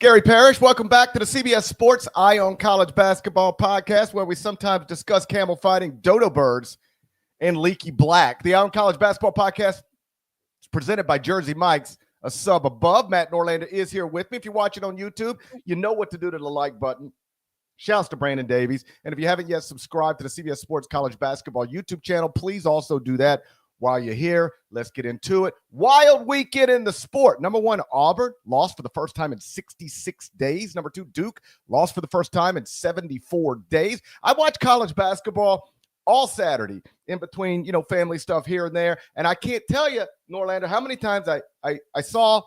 Gary Parrish, welcome back to the CBS Sports Eye on College Basketball podcast, where we sometimes discuss camel fighting, dodo birds, and leaky black. The Eye on College Basketball podcast is presented by Jersey Mike's, a sub above. Matt Norlander is here with me. If you're watching on YouTube, you know what to do to the like button. Shouts to Brandon Davies. And if you haven't yet subscribed to the CBS Sports College Basketball YouTube channel, please also do that. While you're here, let's get into it. Wild weekend in the sport. Number one, Auburn lost for the first time in 66 days. Number two, Duke lost for the first time in 74 days. I watched college basketball all Saturday in between, family stuff here and there. And I can't tell you, Norlander, how many times I saw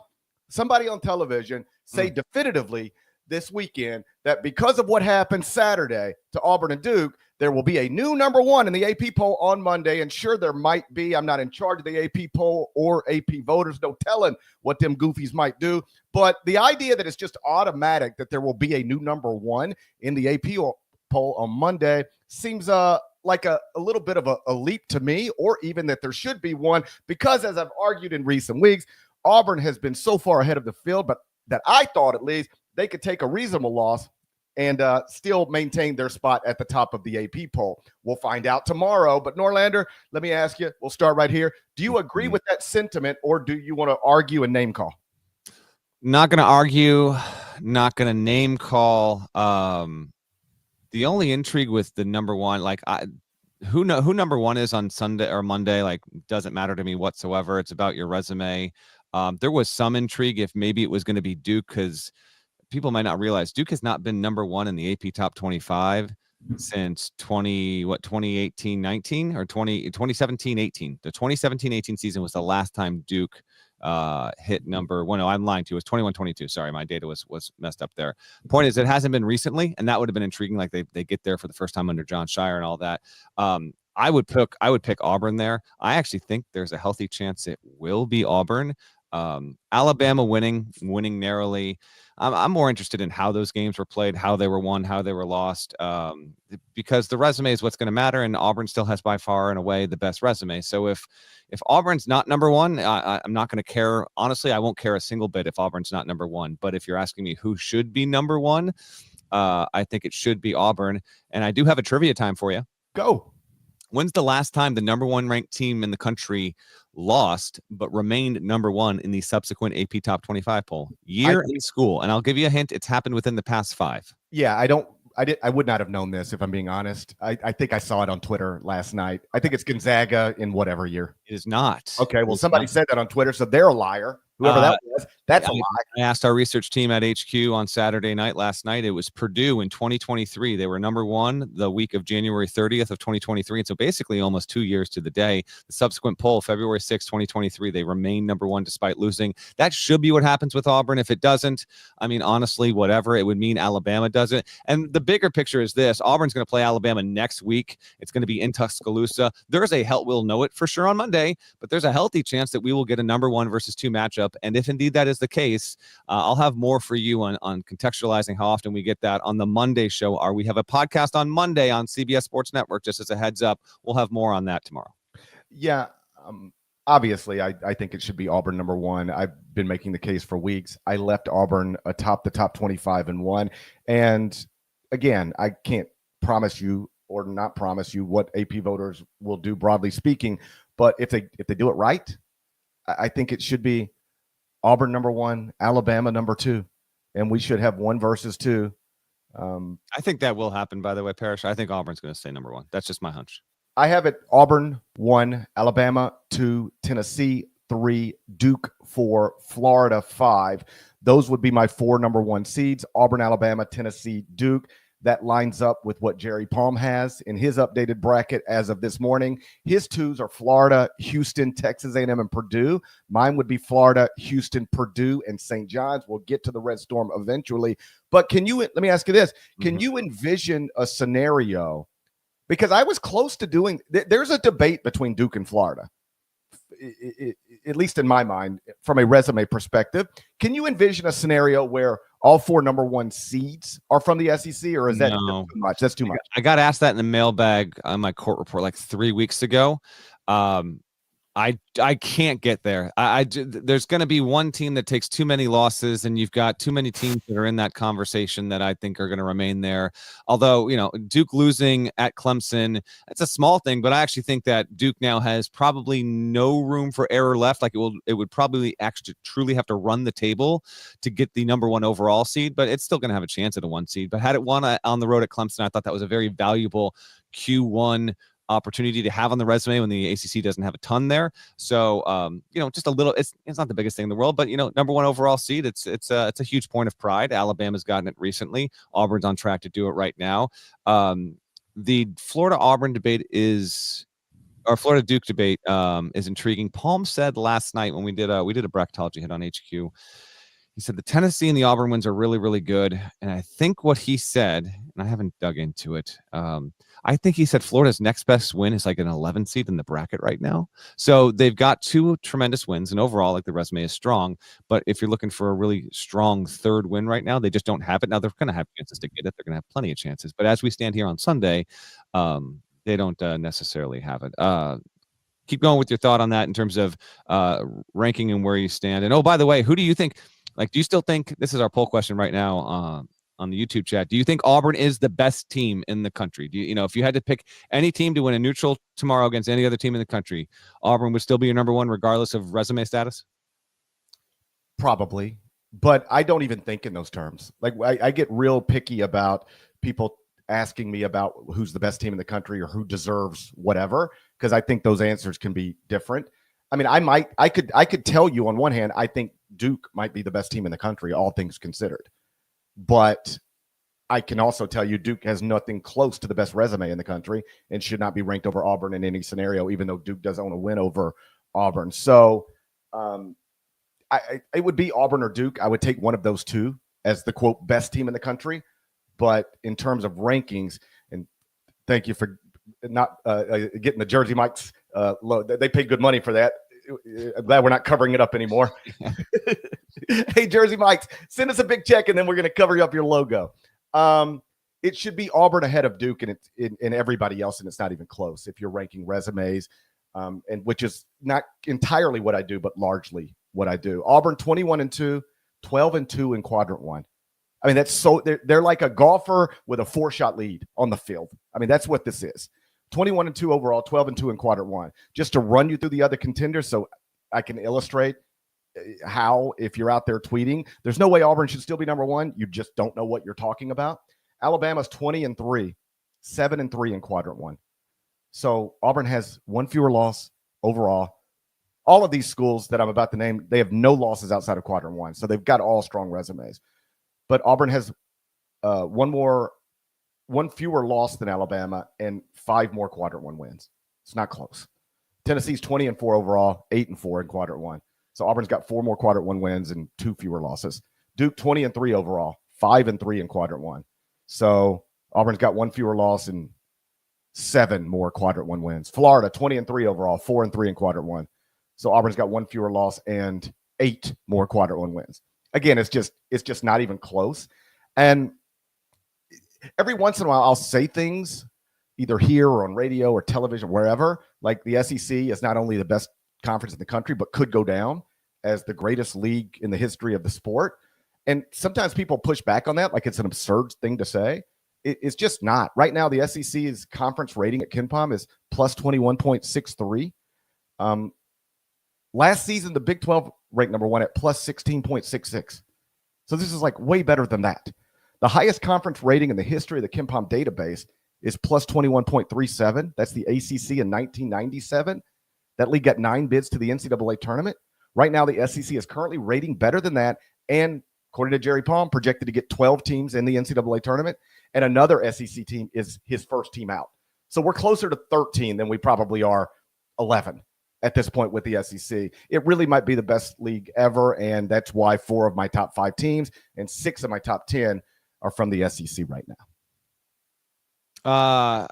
somebody on television say definitively this weekend that because of what happened Saturday to Auburn and Duke, there will be a new number one in the AP poll on Monday. And sure, there might be. I'm not in charge of the AP poll or AP voters. No telling what them goofies might do. But the idea that it's just automatic that there will be a new number one in the AP poll on Monday seems like a little bit of a leap to me, or even that there should be one, because as I've argued in recent weeks, Auburn has been so far ahead of the field, but that I thought at least they could take a reasonable loss and still maintain their spot at the top of the AP poll. We'll find out tomorrow. But Norlander, let me ask you, we'll start right here. Do you agree with that sentiment, or do you want to argue and name call? Not going to argue, not going to name call. The only intrigue with the number one, who number one is on Sunday or Monday, doesn't matter to me whatsoever. It's about your resume. There was some intrigue if maybe it was going to be Duke, because people might not realize Duke has not been number one in the AP top 25 since 2018-19 or 2017-18. The 2017-18 season was the last time Duke hit number one. No, I'm lying to you. It was 21-22. Sorry, my data was messed up there. Point is, it hasn't been recently, and that would have been intriguing. Like they get there for the first time under John Shire and all that. I would pick Auburn there. I actually think there's a healthy chance it will be Auburn. Alabama winning narrowly. I'm more interested in how those games were played, how they were won, how they were lost, because the resume is what's going to matter, and Auburn still has by far and away the best resume. So if Auburn's not number one, I'm not going to care. Honestly, I won't care a single bit if Auburn's not number one. But if you're asking me who should be number one, I think it should be Auburn. And I do have a trivia time for you. Go. When's the last time the number one ranked team in the country lost but remained number one in the subsequent AP Top 25 poll? Year in school. And I'll give you a hint. It's happened within the past 5. Yeah, I would not have known this, if I'm being honest. I think I saw it on Twitter last night. I think it's Gonzaga in whatever year. It is not. Okay, well, somebody said that on Twitter, so they're a liar. Whoever that was, that's a lie. I asked our research team at HQ on Saturday night last night. It was Purdue in 2023. They were number one the week of January 30th of 2023. And so basically almost 2 years to the day. The subsequent poll, February 6th, 2023, they remain number one despite losing. That should be what happens with Auburn. If it doesn't, I mean, honestly, whatever, it would mean Alabama doesn't. And the bigger picture is this. Auburn's going to play Alabama next week. It's going to be in Tuscaloosa. We'll know it for sure on Monday, but there's a healthy chance that we will get a number 1 versus 2 matchup. And if indeed that is the case, I'll have more for you on contextualizing how often we get that on the Monday show. We have a podcast on Monday on CBS Sports Network, just as a heads up. We'll have more on that tomorrow. Yeah, obviously, I think it should be Auburn number 1. I've been making the case for weeks. I left Auburn atop the top 25 and 1. And again, I can't promise you or not promise you what AP voters will do, broadly speaking. But if they do it right, I think it should be Auburn number 1, Alabama number 2, and we should have 1 versus 2. I think that will happen, by the way, Parrish. I think Auburn's going to stay number 1. That's just my hunch. I have it Auburn 1, Alabama 2, Tennessee 3, Duke 4, Florida 5. Those would be my 4 number 1 seeds: Auburn, Alabama, Tennessee, Duke. That lines up with what Jerry Palm has in his updated bracket as of this morning. His 2s are Florida, Houston, Texas A&M, and Purdue. Mine would be Florida, Houston, Purdue, and St. John's. We'll get to the Red Storm eventually. But let me ask you this. Can you envision a scenario? Because I was close to doing – there's a debate between Duke and Florida, at least in my mind, from a resume perspective. Can you envision a scenario where all 4 number 1 seeds are from the SEC, or is that too much? That's too much. I got asked that in the mailbag on my court report 3 weeks ago. I can't get there. There's going to be one team that takes too many losses, and you've got too many teams that are in that conversation that I think are going to remain there. Although, Duke losing at Clemson, it's a small thing, but I actually think that Duke now has probably no room for error left. Like it would probably actually truly have to run the table to get the number 1 overall seed, but it's still going to have a chance at a 1 seed. But had it won on the road at Clemson, I thought that was a very valuable Q1 opportunity to have on the resume when the ACC doesn't have a ton there. So, just a little, it's not the biggest thing in the world, but, number 1 overall seed, it's a huge point of pride. Alabama's gotten it recently. Auburn's on track to do it right now. The Florida Auburn debate or Florida Duke debate is intriguing. Palm said last night when we did a bracketology hit on HQ, he said the Tennessee and the Auburn wins are really, really good. And I think what he said, and I haven't dug into it, I think he said Florida's next best win is like an 11 seed in the bracket right now. So they've got 2 tremendous wins, and overall, like, the resume is strong. But if you're looking for a really strong 3rd win right now, they just don't have it. Now they're going to have chances to get it. They're going to have plenty of chances. But as we stand here on Sunday, they don't necessarily have it. Keep going with your thought on that in terms of ranking and where you stand. And, oh, by the way, who do you think? Like, do you still think, this is our poll question right now on the YouTube chat, do you think Auburn is the best team in the country? Do you, if you had to pick any team to win a neutral tomorrow against any other team in the country, Auburn would still be your number 1 regardless of resume status? Probably, but I don't even think in those terms. Like, I get real picky about people asking me about who's the best team in the country or who deserves whatever, because I think those answers can be different. I mean, I could tell you on one hand, I think Duke might be the best team in the country, all things considered. But I can also tell you Duke has nothing close to the best resume in the country and should not be ranked over Auburn in any scenario, even though Duke does own a win over Auburn. So it would be Auburn or Duke. I would take one of those 2 as the, quote, best team in the country. But in terms of rankings, and thank you for not getting the Jersey Mike's low. They paid good money for that. I'm glad we're not covering it up anymore. Hey, Jersey Mike's, send us a big check, and then we're going to cover up your logo. It should be Auburn ahead of Duke and everybody else, and it's not even close if you're ranking resumes, and which is not entirely what I do, but largely what I do. Auburn 21-2, 12-2 in quadrant 1. I mean, that's so they're like a golfer with a 4-shot lead on the field. I mean, that's what this is. 21-2 overall, 12-2 in quadrant 1. Just to run you through the other contenders so I can illustrate how, if you're out there tweeting, there's no way Auburn should still be number 1. You just don't know what you're talking about. Alabama's 20-3, 7-3 in quadrant 1. So Auburn has 1 fewer loss overall. All of these schools that I'm about to name, they have no losses outside of quadrant 1. So they've got all strong resumes. But Auburn has one fewer loss than Alabama and 5 more quadrant 1 wins. It's not close. Tennessee's 20-4 overall, 8-4 in quadrant 1. So Auburn's got 4 more quadrant 1 wins and 2 fewer losses. Duke 20-3 overall, 5-3 in quadrant 1. So Auburn's got 1 fewer loss and 7 more quadrant 1 wins. Florida 20-3 overall, 4-3 in quadrant 1. So Auburn's got 1 fewer loss and 8 more quadrant 1 wins. Again, it's just not even close. And every once in a while, I'll say things either here or on radio or television, wherever, like the SEC is not only the best conference in the country, but could go down as the greatest league in the history of the sport. And sometimes people push back on that like it's an absurd thing to say. It's just not. Right now, the SEC's conference rating at KenPom is plus 21.63. Last season, the Big 12 ranked number 1 at plus 16.66. So this is like way better than that. The highest conference rating in the history of the KenPom database is plus 21.37. That's the ACC in 1997. That league got 9 bids to the NCAA tournament. Right now, the SEC is currently rating better than that. And according to Jerry Palm, projected to get 12 teams in the NCAA tournament. And another SEC team is his first team out. So we're closer to 13 than we probably are 11 at this point with the SEC. It really might be the best league ever. And that's why 4 of my top 5 teams and 6 of my top 10 are from the SEC right now.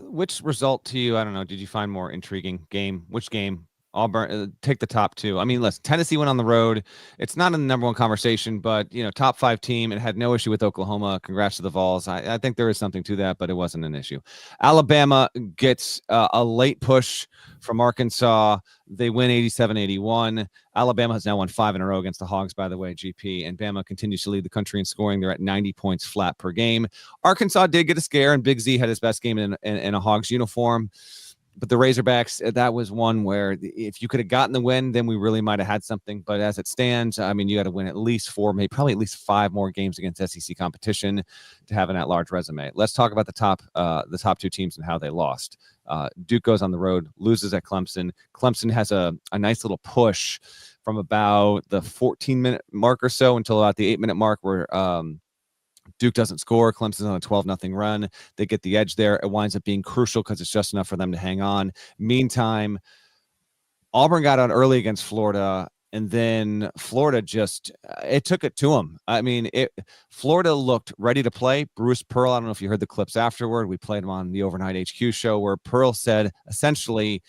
Which result to you, I don't know, did you find more intriguing? Which game, Auburn, take the top two. I mean, listen, Tennessee went on the road. It's not in the number one conversation, but, top 5 team and had no issue with Oklahoma. Congrats to the Vols. I think there is something to that, but it wasn't an issue. Alabama gets a late push from Arkansas. They win 87-81. Alabama has now won 5 in a row against the Hogs, by the way, GP. And Bama continues to lead the country in scoring. They're at 90 points flat per game. Arkansas did get a scare, and Big Z had his best game in a Hogs uniform. But the Razorbacks, that was one where if you could have gotten the win, then we really might have had something. But as it stands, I mean, you got to win at least 4, maybe probably at least 5 more games against SEC competition to have an at-large resume. Let's talk about the top 2 teams and how they lost. Duke goes on the road, loses at Clemson. Clemson has a nice little push from about the 14-minute mark or so until about the 8-minute mark where Duke doesn't score. Clemson's on a 12-0 run. They get the edge there. It winds up being crucial because it's just enough for them to hang on. Meantime, Auburn got out early against Florida, and then Florida it took it to them. I mean, Florida looked ready to play. Bruce Pearl, I don't know if you heard the clips afterward. We played them on the Overnight HQ show where Pearl said essentially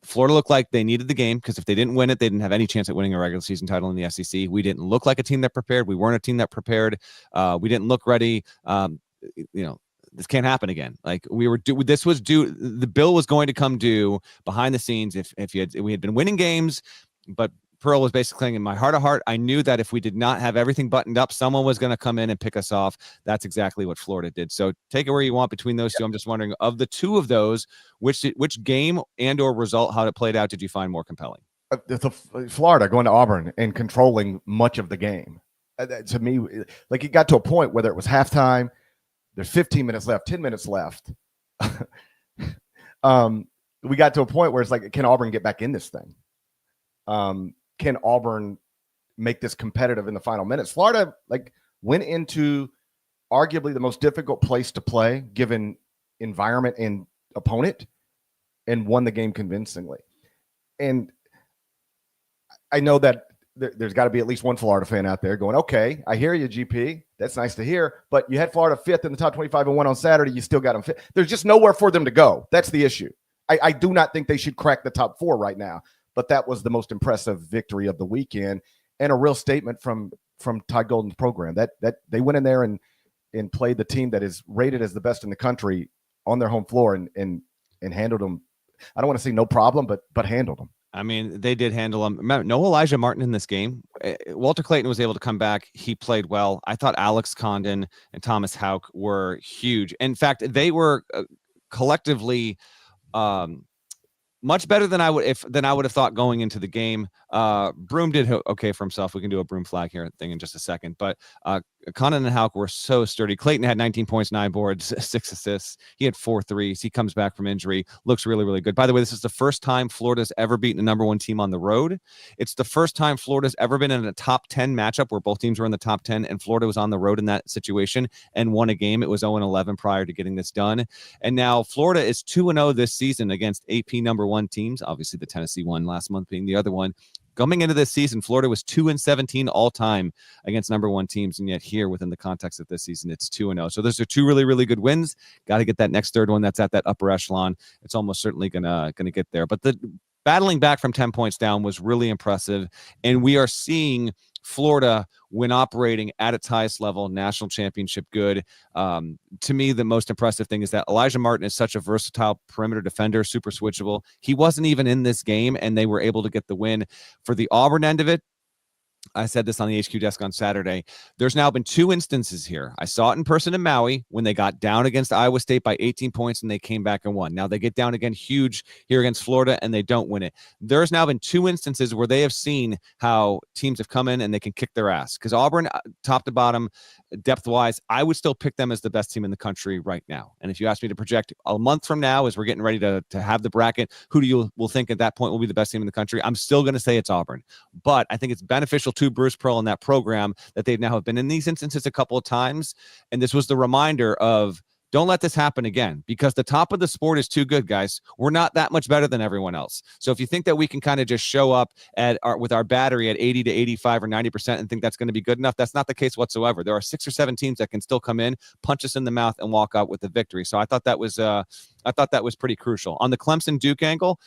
Florida looked like they needed the game because if they didn't win it, they didn't have any chance at winning a regular season title in the SEC. We didn't look like a team that prepared. We weren't a team that prepared. We didn't look ready. This can't happen again. Like we were due. This was due. The bill was going to come due behind the scenes if we had been winning games, but Pearl was basically saying in my heart of heart, I knew that if we did not have everything buttoned up, someone was going to come in and pick us off. That's exactly what Florida did. So take it where you want between those two. I'm just wondering, of the two of those, which game and or result, how it played out, did you find more compelling? Florida going to Auburn and controlling much of the game. To me, like it got to a point whether it was halftime, there's 15 minutes left, 10 minutes left. We got to a point where it's like, can Auburn get back in this thing? Can Auburn make this competitive in the final minutes? Florida went into arguably the most difficult place to play given environment and opponent and won the game convincingly. And I know that there's got to be at least one Florida fan out there going, okay, I hear you, GP. That's nice to hear. But you had Florida 5th in the top 25 and won on Saturday. You still got them 5th. There's just nowhere for them to go. That's the issue. I do not think they should crack the top 4 right now. But that was the most impressive victory of the weekend and a real statement from Todd Golden's program that they went in there and played the team that is rated as the best in the country on their home floor and handled them. I don't want to say no problem, but handled them. I mean, they did handle them. Remember, no Elijah Martin in this game. Walter Clayton was able to come back. He played well. I thought Alex Condon and Thomas Houck were huge. In fact, they were collectively much better than I would have thought going into the game. Broom did okay for himself. We can do a Broom flag here thing in just a second. But Condon and Houck were so sturdy. Clayton had 19 points, 9 boards, 6 assists. He had 4 threes. He comes back from injury. Looks really, really good. By the way, this is the first time Florida's ever beaten a number 1 team on the road. It's the first time Florida's ever been in a top 10 matchup where both teams were in the top 10 and Florida was on the road in that situation and won a game. It was 0-11 prior to getting this done. And now Florida is 2-0 this season against AP number 1 teams. Obviously, the Tennessee one last month being the other one. Coming into this season, Florida was 2-17 all time against number 1 teams, and yet here within the context of this season, it's 2-0. So those are 2 really, really good wins. Got to get that next third one that's at that upper echelon. It's almost certainly gonna get there. But the battling back from 10 points down was really impressive, and we are seeing Florida, when operating at its highest level, national championship good. To me, the most impressive thing is that Elijah Martin is such a versatile perimeter defender, super switchable. He wasn't even in this game, and they were able to get the win. For the Auburn end of it, I said this on the HQ desk on Saturday. There's now been 2 instances here. I saw it in person in Maui when they got down against Iowa State by 18 points and they came back and won. Now they get down again huge here against Florida and they don't win it. There's now been 2 instances where they have seen how teams have come in and they can kick their ass. Because Auburn, top to bottom, depth-wise, I would still pick them as the best team in the country right now. And if you ask me to project a month from now as we're getting ready to have the bracket, who do you will think at that point will be the best team in the country? I'm still going to say it's Auburn. But I think it's beneficial to Bruce Pearl in that program that they now have been in these instances a couple of times. And this was the reminder of, don't let this happen again, because the top of the sport is too good, guys. We're not that much better than everyone else. So if you think that we can kind of just show up with our battery at 80 to 85 or 90% and think that's going to be good enough, that's not the case whatsoever. There are 6 or 7 teams that can still come in, punch us in the mouth, and walk out with the victory. So I thought that was pretty crucial. On the Clemson Duke angle,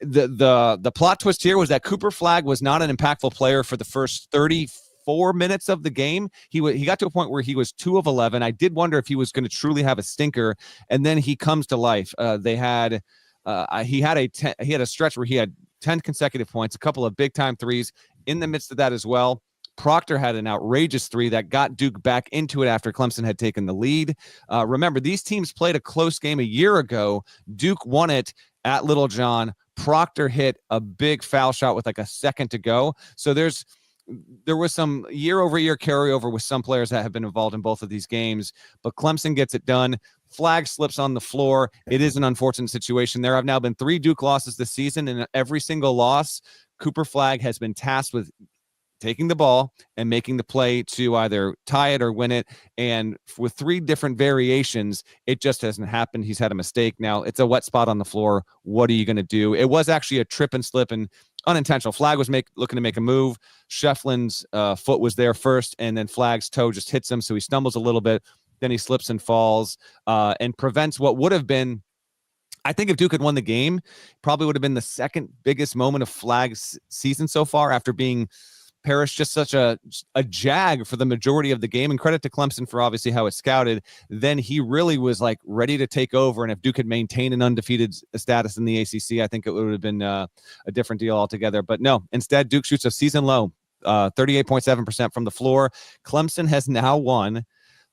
The plot twist here was that Cooper Flagg was not an impactful player for the first 34 minutes of the game. He got to a point where he was 2 of 11. I did wonder if he was going to truly have a stinker, and then he comes to life. He had a stretch where he had 10 consecutive points, a couple of big time threes in the midst of that as well. Proctor had an outrageous 3 that got Duke back into it after Clemson had taken the lead. Remember, these teams played a close game a year ago. Duke won it at Littlejohn. Proctor hit a big foul shot with like a second to go. So there was some year-over-year carryover with some players that have been involved in both of these games, but Clemson gets it done. Flagg slips on the floor. It is an unfortunate situation. There have now been 3 Duke losses this season, and every single loss, Cooper Flagg has been tasked with taking the ball and making the play to either tie it or win it. And with 3 different variations, it just hasn't happened. He's had a mistake. Now it's a wet spot on the floor. What are you going to do? It was actually a trip and slip and unintentional. Flagg was looking to make a move. Shefflin's foot was there first, and then Flagg's toe just hits him. So he stumbles a little bit. Then he slips and falls and prevents what would have been, I think if Duke had won the game, probably would have been the second biggest moment of Flagg's season so far after being Parrish just such a jag for the majority of the game, and credit to Clemson for obviously how it's scouted. Then he really was like ready to take over, and if Duke had maintained an undefeated status in the ACC, I think it would have been a different deal altogether. But no, instead Duke shoots a season low, 38.7% from the floor. Clemson has now won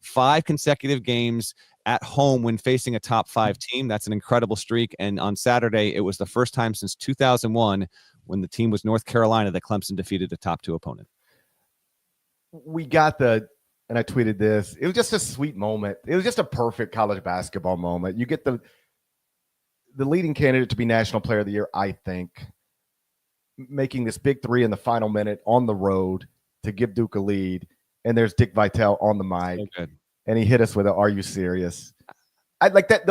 5 consecutive games at home when facing a top 5 team. That's an incredible streak, and on Saturday it was the first time since 2001 when the team was North Carolina that Clemson defeated a top 2 opponent. We got and I tweeted this, it was just a sweet moment. It was just a perfect college basketball moment. You get the leading candidate to be National Player of the Year, I think, making this big 3 in the final minute on the road to give Duke a lead. And there's Dick Vitale on the mic. So and he hit us with "Are you serious?" I'd like that.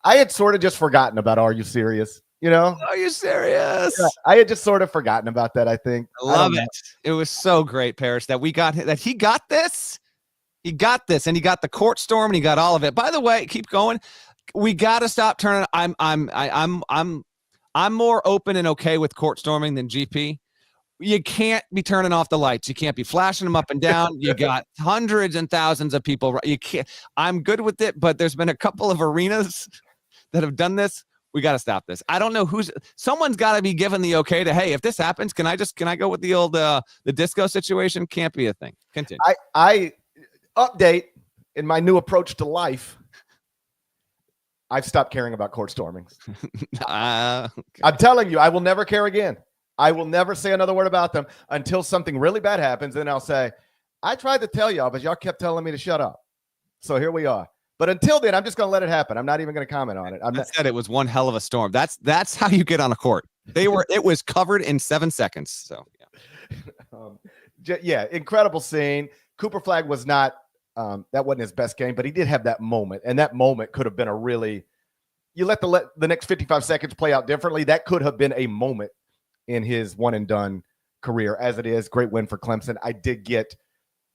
I had sort of just forgotten about "Are you serious?" You know, are you serious? Yeah, I had just sort of forgotten about that. I think. I love it. It was so great, Parrish, that he got this. He got this, and he got the court storm, and he got all of it. By the way, keep going. We got to stop turning. I'm more open and okay with court storming than GP. You can't be turning off the lights. You can't be flashing them up and down. You got hundreds and thousands of people. You can't. I'm good with it, but there's been a couple of arenas that have done this. We got to stop this. I don't know someone's got to be given the okay to, hey, if this happens, can I go with the old the disco situation? Can't be a thing. Continue. I update in my new approach to life. I've stopped caring about court stormings. Okay. I'm telling you, I will never care again. I will never say another word about them until something really bad happens. Then I'll say, I tried to tell y'all, but y'all kept telling me to shut up. So here we are. But until then, I'm just going to let it happen. I'm not even going to comment on it. Said it was one hell of a storm. That's how you get on a court. It was covered in 7 seconds. So yeah. Incredible scene. Cooper Flagg was not, that wasn't his best game, but he did have that moment. And that moment could have been you let the next 55 seconds play out differently. That could have been a moment in his one and done career. As it is, great win for Clemson. I did get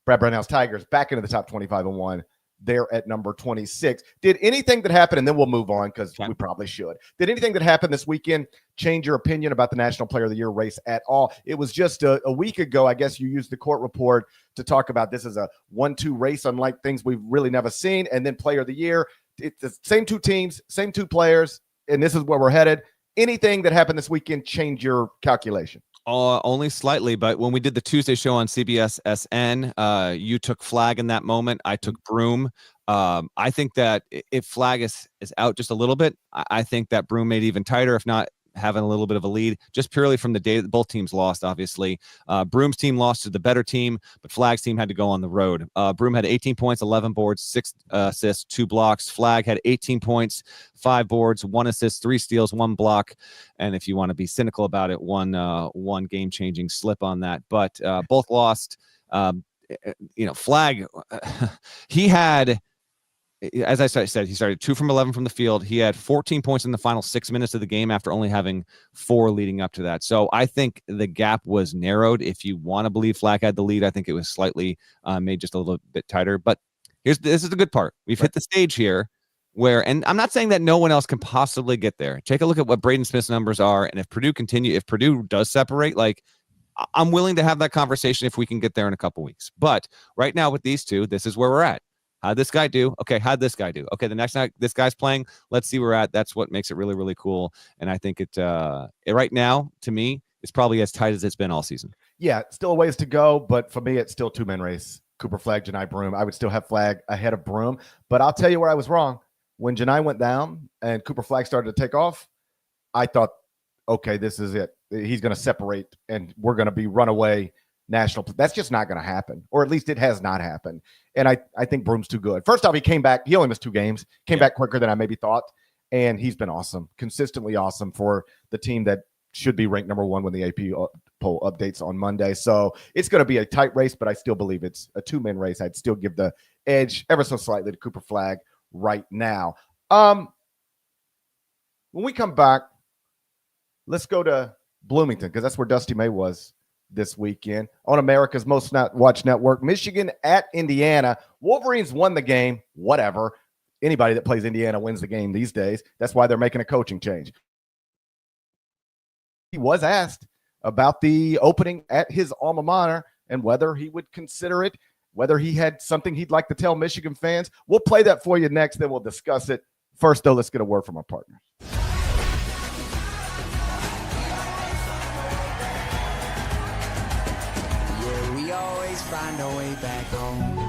Brad Brownhouse Tigers back into the top 25-1. They're at number 26. Did anything that happened, and then we'll move on because we probably should. Did anything that happened this weekend change your opinion about the National Player of the Year race at all? It was just a week ago, I guess you used the court report to talk about this as a 1-2 race, unlike things we've really never seen. And then Player of the Year, it's the same 2 teams, same 2 players, and this is where we're headed. Anything that happened this weekend change your calculation? Only slightly, but when we did the Tuesday show on CBS SN, you took Flagg in that moment. I took Broom. I think that if Flagg is out just a little bit, I think that Broom made it even tighter, if not having a little bit of a lead, just purely from the day that both teams lost, obviously. Broom's team lost to the better team, but Flagg's team had to go on the road. Broom had 18 points, 11 boards, 6 assists, 2 blocks. Flagg had 18 points, 5 boards, 1 assist, 3 steals, 1 block. And if you want to be cynical about it, one game-changing slip on that. But both lost. Flagg, he had... As I said, he started 2 from 11 from the field. He had 14 points in the final 6 minutes of the game after only having 4 leading up to that. So I think the gap was narrowed. If you want to believe Flagg had the lead, I think it was slightly made just a little bit tighter. But this is the good part. We've hit the stage here. where, and I'm not saying that no one else can possibly get there. Take a look at what Braden Smith's numbers are, and if Purdue does separate, like, I'm willing to have that conversation if we can get there in a couple weeks. But right now with these two, this is where we're at. How'd this guy do? Okay, how'd this guy do? Okay, the next night this guy's playing, let's see where we're at. That's what makes it really, really cool. And I think it right now, to me, it's probably as tight as it's been all season. Yeah, still a ways to go, but for me, it's still two-man race. Cooper Flagg, Janai Broome. I would still have Flagg ahead of Broome, but I'll tell you where I was wrong. When Janai went down and Cooper Flagg started to take off, I thought, okay, this is it. He's going to separate, and we're going to be runaway national. That's just not going to happen, or at least it has not happened. And I think Broome's too good. First off, he came back. He only missed 2 games. Came back quicker than I maybe thought, and he's been awesome, consistently awesome for the team that should be ranked number 1 when the AP poll updates on Monday. So it's going to be a tight race, but I still believe it's a 2-man race. I'd still give the edge ever so slightly to Cooper Flagg right now. When we come back, let's go to Bloomington, because that's where Dusty May was this weekend on America's Most Watched Network. Michigan at Indiana. Wolverines won the game. Whatever. Anybody that plays Indiana wins the game these days. That's why they're making a coaching change. He was asked about the opening at his alma mater and whether he would consider it, whether he had something he'd like to tell Michigan fans. We'll play that for you next, then we'll discuss it. First, though, let's get a word from our partner. Yeah, we always find our way back home.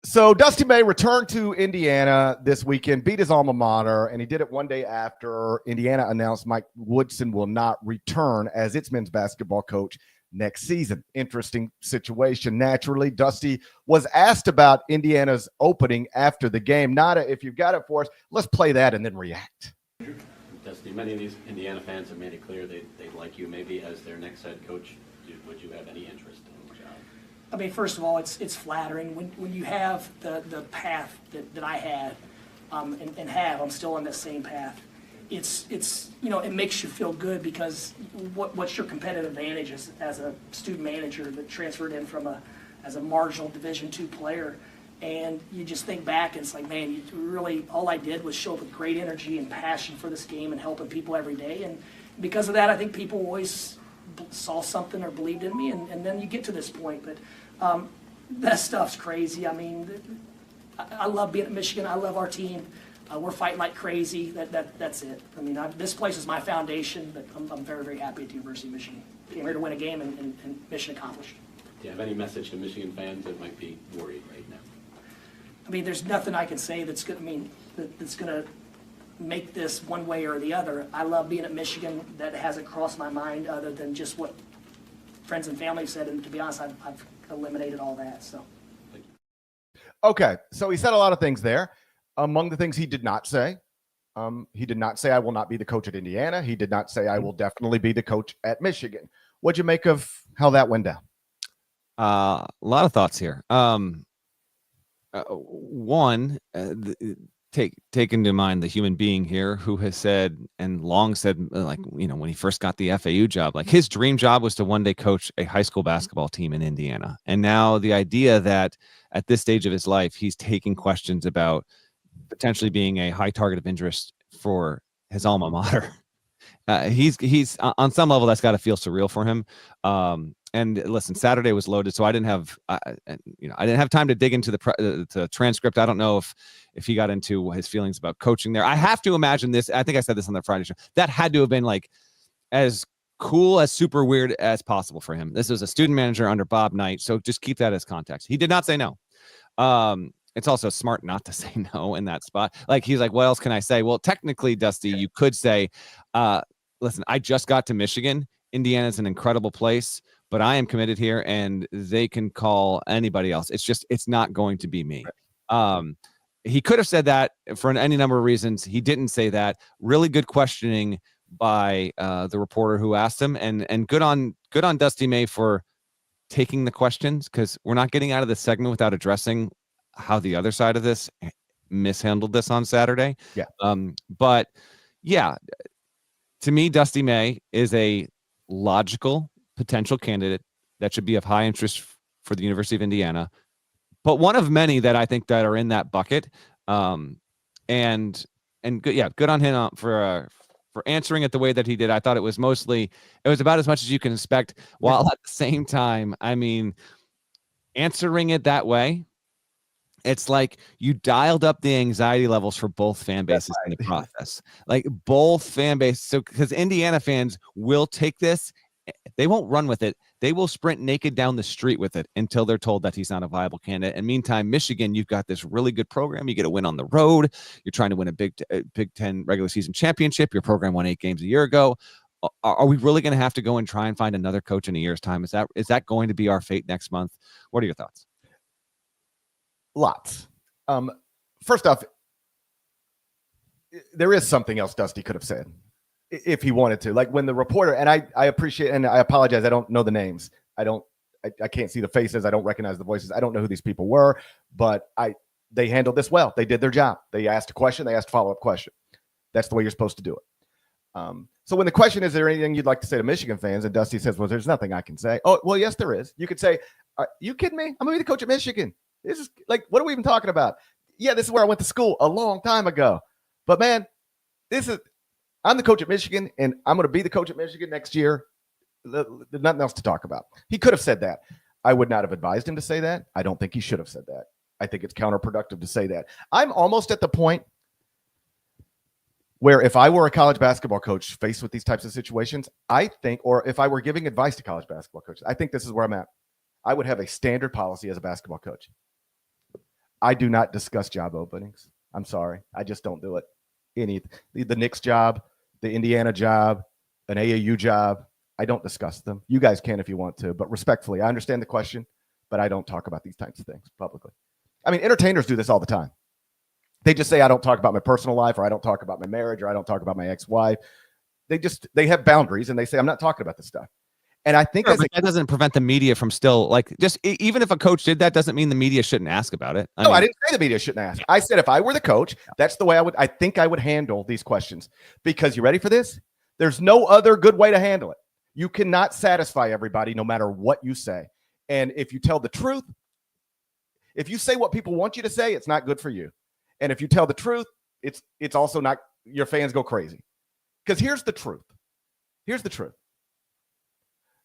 So Dusty May returned to Indiana this weekend, beat his alma mater, and he did it one day after Indiana announced Mike Woodson will not return as its men's basketball coach next season. Interesting situation. Naturally, Dusty was asked about Indiana's opening after the game. Nada, if you've got it for us, let's play that and then react. Dusty, many of these Indiana fans have made it clear they'd like you maybe as their next head coach. Would you have any interest in the job? I mean, first of all, it's flattering when you have the path that I had and have. I'm still on that same path. It's it makes you feel good, because what's your competitive advantage as a student manager that transferred in as a marginal Division II player, and you just think back and it's like, man, you really, all I did was show up with great energy and passion for this game and helping people every day, and because of that, I think people always saw something or believed in me, and then you get to this point. But that stuff's crazy. I mean, I love being at Michigan. I love our team. We're fighting like crazy. That's it. I mean, this place is my foundation, but I'm very, very happy at the University of Michigan. Came here to win a game, and mission accomplished. Do you have any message to Michigan fans that might be worried right now? I mean, there's nothing I can say that's going to make this one way or the other. I love being at Michigan. That hasn't crossed my mind other than just what friends and family said, and to be honest, I've eliminated all that. So. Okay, so he said a lot of things there. Among the things he did not say, I will not be the coach at Indiana. He did not say I will definitely be the coach at Michigan. What'd you make of how that went down? A lot of thoughts here. One, take into mind the human being here who has said and long said, like, when he first got the FAU job, like his dream job was to one day coach a high school basketball team in Indiana. And now the idea that at this stage of his life, he's taking questions about potentially being a high target of interest for his alma mater. He's on some level that's got to feel surreal for him. And listen, Saturday was loaded, so I didn't have time to dig into the transcript. I don't know if he got into his feelings about coaching there. I have to imagine this. I think I said this on the Friday show. That had to have been like as cool, as super weird as possible for him. This was a student manager under Bob Knight, so just keep that as context. He did not say no. It's also smart not to say no in that spot. Like, he's like, what else can I say? Well, technically, Dusty, you could say, listen, I just got to Michigan. Indiana's an incredible place, but I am committed here, and they can call anybody else. It's not going to be me. He could have said that for any number of reasons. He didn't say that. Really good questioning by the reporter who asked him, and good on Dusty May for taking the questions, because we're not getting out of this segment without addressing how the other side of this mishandled this on Saturday. Yeah. But yeah, to me, Dusty May is a logical potential candidate that should be of high interest for the University of Indiana, but one of many that I think that are in that bucket. and good, yeah, good on him for answering it the way that he did. I thought it was about as much as you can expect, while at the same time, I mean, answering it that way, it's like you dialed up the anxiety levels for both fan bases in the process. Like both fan bases. So because Indiana fans will take this, they won't run with it. They will sprint naked down the street with it until they're told that he's not a viable candidate. And meantime, Michigan, you've got this really good program. You get a win on the road. You're trying to win a Big Ten regular season championship. Your program won 8 games a year ago. Are we really going to have to go and try and find another coach in a year's time? Is that going to be our fate next month? What are your thoughts? Lots. First off, there is something else Dusty could have said if he wanted to. Like when the reporter, and I appreciate, and I apologize, I don't know the names. I can't see the faces. I don't recognize the voices. I don't know who these people were, but they handled this well. They did their job. They asked a question. They asked a follow-up question. That's the way you're supposed to do it. So when the question is there anything you'd like to say to Michigan fans, and Dusty says, well, there's nothing I can say. Oh, well, yes, there is. You could say, are you kidding me? I'm going to be the coach at Michigan. This is like, what are we even talking about? Yeah, this is where I went to school a long time ago. But man, I'm the coach at Michigan, and I'm going to be the coach at Michigan next year. There's nothing else to talk about. He could have said that. I would not have advised him to say that. I don't think he should have said that. I think it's counterproductive to say that. I'm almost at the point where if I were a college basketball coach faced with these types of situations, I think, or if I were giving advice to college basketball coaches, I think this is where I'm at. I would have a standard policy as a basketball coach. I do not discuss job openings. I'm sorry. I just don't do it. The Knicks job, the Indiana job, an AAU job, I don't discuss them. You guys can if you want to, but respectfully, I understand the question, but I don't talk about these types of things publicly. I mean, entertainers do this all the time. They just say, I don't talk about my personal life, or I don't talk about my marriage, or I don't talk about my ex-wife. They have boundaries, and they say, I'm not talking about this stuff. And I think that doesn't prevent the media from still, like, just even if a coach did that, doesn't mean the media shouldn't ask about it. I didn't say the media shouldn't ask. I said if I were the coach, that's the way I think I would handle these questions. Because you ready for this? There's no other good way to handle it. You cannot satisfy everybody no matter what you say. And if you tell the truth, if you say what people want you to say, it's not good for you. And if you tell the truth, it's also not, your fans go crazy. Because here's the truth. Here's the truth.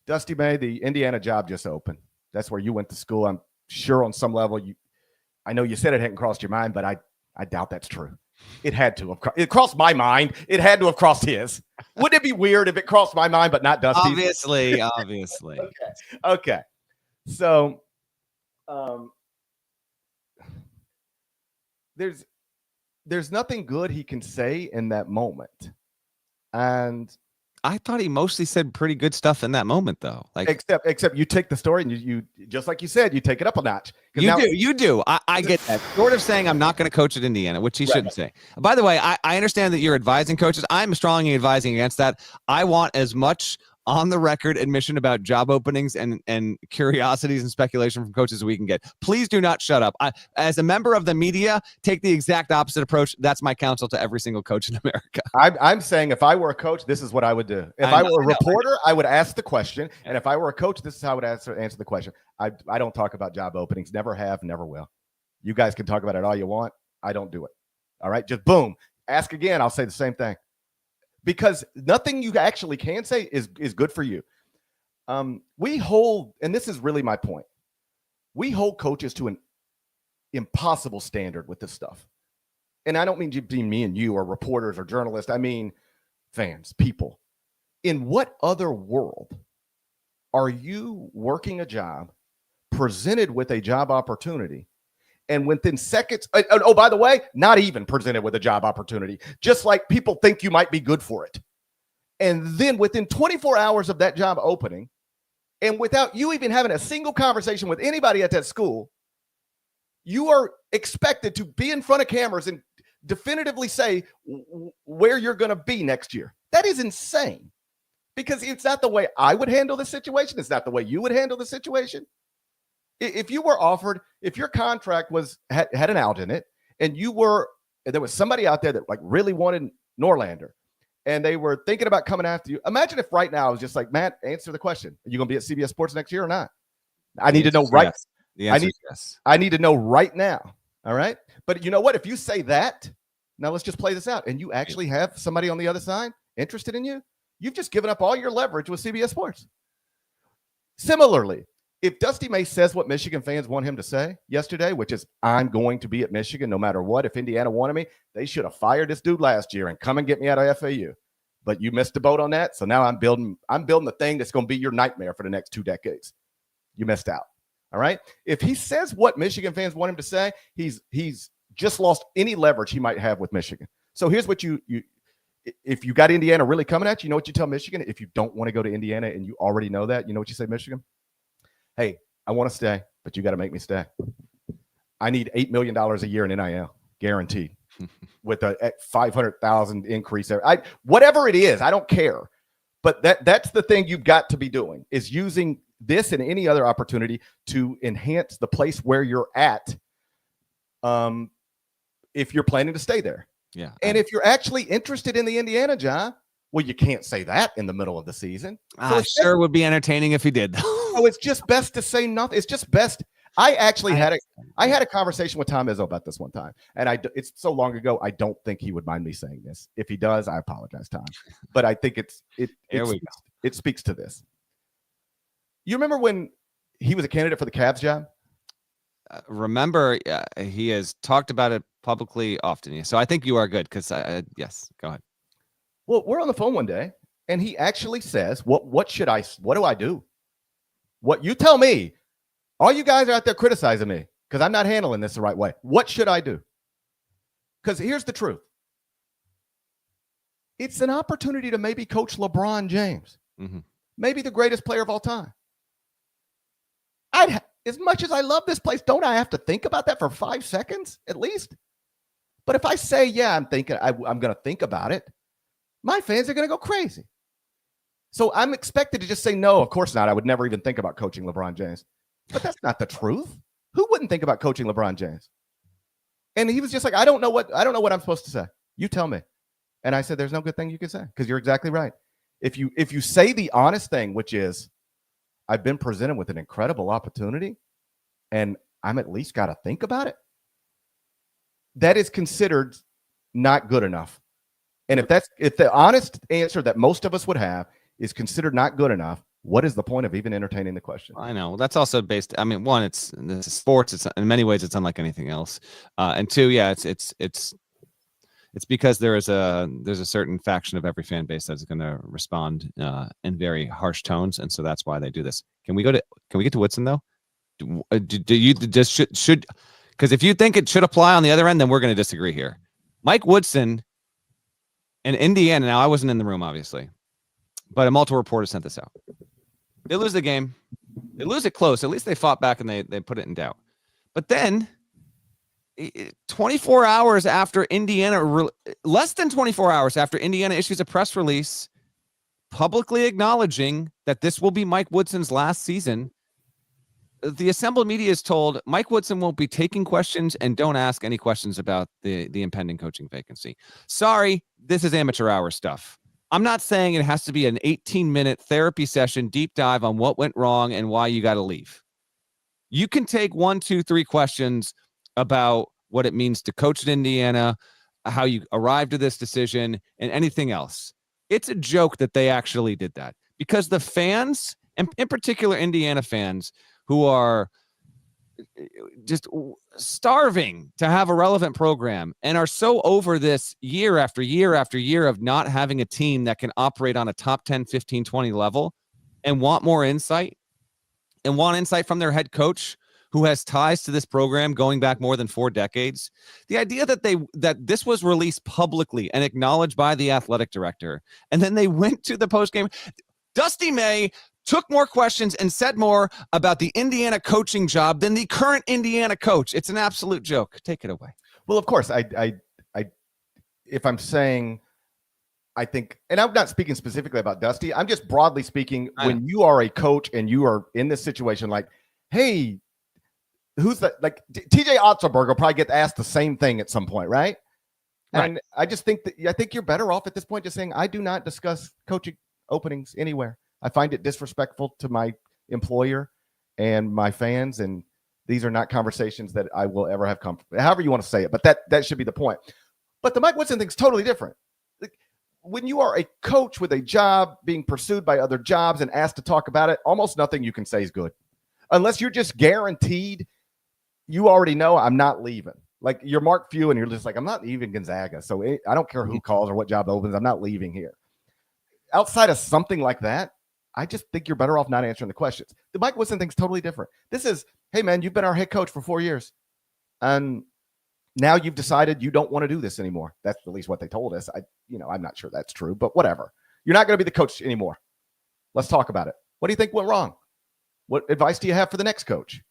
Dusty May, the Indiana job just opened. That's where you went to school. I'm sure on some level, I know you said it hadn't crossed your mind, but I doubt that's true. It had to have. It crossed my mind. It had to have crossed his. Wouldn't it be weird if it crossed my mind, but not Dusty's? Obviously. Okay. So, there's nothing good he can say in that moment, and I thought he mostly said pretty good stuff in that moment, though. Like, except you take the story and you just like you said, you take it up a notch. You do. I get that. Sort of saying I'm not going to coach at Indiana, which he shouldn't say. By the way, I understand that you're advising coaches. I'm strongly advising against that. I want as much on the record admission about job openings and curiosities and speculation from coaches that we can get. Please do not shut up. As a member of the media, take the exact opposite approach. That's my counsel to every single coach in America. I'm saying if I were a coach, this is what I would do. If I were a reporter, I would ask the question. And if I were a coach, this is how I would answer the question. I don't talk about job openings. Never have, never will. You guys can talk about it all you want. I don't do it. All right? Just boom. Ask again. I'll say the same thing. Because nothing you actually can say is good for you. We hold, and this is really my point, we hold coaches to an impossible standard with this stuff. And I don't mean me and you or reporters or journalists. I mean fans, people. In what other world are you working a job, presented with a job opportunity, and within seconds, oh, by the way, not even presented with a job opportunity, just like people think you might be good for it. And then within 24 hours of that job opening, and without you even having a single conversation with anybody at that school, you are expected to be in front of cameras and definitively say where you're going to be next year. That is insane, because it's not the way I would handle the situation. It's not the way you would handle the situation. If you were offered, if your contract had an out in it, and there was somebody out there that like really wanted Norlander, and they were thinking about coming after you. Imagine if right now I was just like, Matt, answer the question. Are you going to be at CBS Sports next year or not? I need to know right. Yes. The answer is yes. I need to know right now. All right. But you know what? If you say that, Now let's just play this out. And you actually have somebody on the other side interested in you. You've just given up all your leverage with CBS Sports. Similarly, if Dusty May says what Michigan fans want him to say yesterday, which is, I'm going to be at Michigan no matter what. If Indiana wanted me, they should have fired this dude last year and come and get me out of FAU. But you missed the boat on that. So now I'm building the thing that's going to be your nightmare for the next 2 decades. You missed out. All right. If he says what Michigan fans want him to say, he's just lost any leverage he might have with Michigan. So here's what if you got Indiana really coming at you, you know what you tell Michigan? If you don't want to go to Indiana and you already know that, you know what you say, Michigan? Hey, I want to stay, but you got to make me stay. I need $8 million a year in NIL, guaranteed, with a 500,000 increase there. Whatever it is, I don't care. But that's the thing you've got to be doing, is using this and any other opportunity to enhance the place where you're at, if you're planning to stay there. Yeah. And if you're actually interested in the Indiana job, well, you can't say that in the middle of the season. So sure would be entertaining if he did. So it's just best to say nothing. It's just best. I actually had a conversation with Tom Izzo about this one time, and it's so long ago, I don't think he would mind me saying this. If he does, I apologize, Tom. But I think it speaks to this. You remember when he was a candidate for the Cavs job? Remember, he has talked about it publicly often. So I think you are good because, yes, go ahead. Well, we're on the phone one day, and he actually says, what do I do? What you tell me. All you guys are out there criticizing me because I'm not handling this the right way. What should I do? Because here's the truth. It's an opportunity to maybe coach LeBron James, maybe the greatest player of all time. As much as I love this place, don't I have to think about that for 5 seconds at least? But if I say, yeah, I'm going to think about it, my fans are going to go crazy. So I'm expected to just say, no, of course not. I would never even think about coaching LeBron James. But that's not the truth. Who wouldn't think about coaching LeBron James? And he was just like, I don't know what I'm supposed to say. You tell me. And I said, there's no good thing you can say, because you're exactly right. If you say the honest thing, which is, I've been presented with an incredible opportunity and I'm at least got to think about it, that is considered not good enough. And if the honest answer that most of us would have is considered not good enough, what is the point of even entertaining the question? I know that's also based. I mean, one, this is sports. It's in many ways, it's unlike anything else. And two, yeah, it's because there's a certain faction of every fan base that's going to respond in very harsh tones, and so that's why they do this. Can we get to Woodson though? Do you just should because if you think it should apply on the other end, then we're going to disagree here. Mike Woodson and Indiana. Now I wasn't in the room, obviously, but a multiple reporter sent this out. They lose the game. They lose it close. At least they fought back and they put it in doubt. But then 24 hours after Indiana, less than 24 hours after Indiana issues a press release publicly acknowledging that this will be Mike Woodson's last season, the assembled media is told Mike Woodson won't be taking questions and don't ask any questions about the impending coaching vacancy. Sorry, this is amateur hour stuff. I'm not saying it has to be an 18-minute therapy session, deep dive on what went wrong and why you got to leave. You can take 1, 2, 3 questions about what it means to coach at Indiana, how you arrived at this decision, and anything else. It's a joke that they actually did that because the fans, and in particular Indiana fans, who are just starving to have a relevant program and are so over this year after year after year of not having a team that can operate on a top 10, 15, 20 level and want more insight and want insight from their head coach who has ties to this program going back more than 4 decades. The idea that this was released publicly and acknowledged by the athletic director, and then they went to the postgame. Dusty May took more questions and said more about the Indiana coaching job than the current Indiana coach. It's an absolute joke. Take it away. Well, of course, if I'm saying, I think, and I'm not speaking specifically about Dusty, I'm just broadly speaking, when you are a coach and you are in this situation, like, hey, who's that? Like TJ Otzelberg will probably get asked the same thing at some point, right? And I just think I think you're better off at this point just saying, I do not discuss coaching openings anywhere. I find it disrespectful to my employer and my fans, and these are not conversations that I will ever have comfort. However you want to say it, but that should be the point. But the Mike Woodson thing's totally different. Like, when you are a coach with a job being pursued by other jobs and asked to talk about it, almost nothing you can say is good. Unless you're just guaranteed, you already know I'm not leaving. Like, you're Mark Few and you're just like, I'm not leaving Gonzaga. So I don't care who calls or what job opens. I'm not leaving here. Outside of something like that, I just think you're better off not answering the questions. The Mike Woodson thing's totally different. This is, hey, man, you've been our head coach for 4 years. And now you've decided you don't want to do this anymore. That's at least what they told us. I'm not sure that's true, but whatever. You're not going to be the coach anymore. Let's talk about it. What do you think went wrong? What advice do you have for the next coach?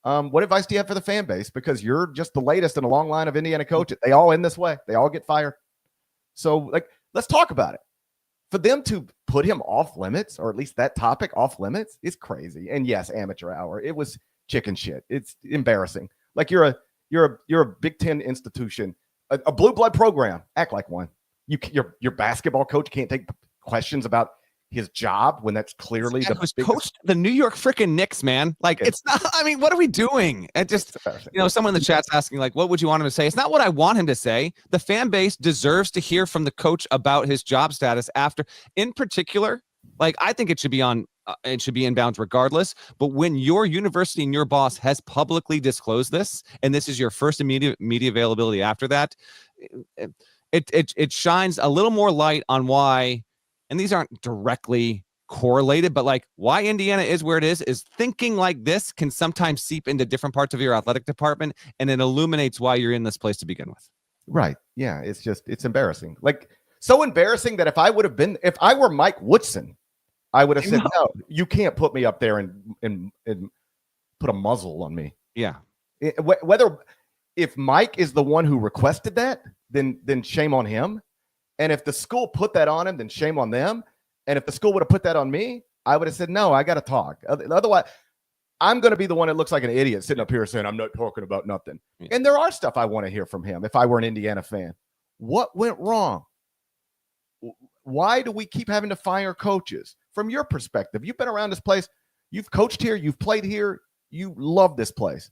What advice do you have for the fan base? Because you're just the latest in a long line of Indiana coaches. They all end this way. They all get fired. So, let's talk about it. For them to put him off limits, or at least that topic off limits, is crazy. And yes, amateur hour. It was chicken shit. It's embarrassing. Like, you're a Big Ten institution, a blue blood program. Act like one. Your basketball coach can't take questions about his job when that's clearly the was coached the New York freaking Knicks, man. Like, it's not. I mean, what are we doing? And just, someone in the chat's asking, like, what would you want him to say? It's not what I want him to say. The fan base deserves to hear from the coach about his job status after. In particular, like, I think it should be on. It should be in bounds regardless. But when your university and your boss has publicly disclosed this, and this is your first immediate media availability after that, it shines a little more light on why. And these aren't directly correlated, but like, why Indiana is where it is thinking like this can sometimes seep into different parts of your athletic department, and it illuminates why you're in this place to begin with. Right. Yeah. It's embarrassing. Like, so embarrassing that if I were Mike Woodson, I would have said, no, you can't put me up there and put a muzzle on me. Yeah. If Mike is the one who requested that, then shame on him. And if the school put that on him, then shame on them. And if the school would have put that on me, I would have said, no, I got to talk. Otherwise, I'm going to be the one that looks like an idiot sitting up here saying, I'm not talking about nothing. Yeah. And there are stuff I want to hear from him if I were an Indiana fan. What went wrong? Why do we keep having to fire coaches? From your perspective, you've been around this place. You've coached here. You've played here. You love this place.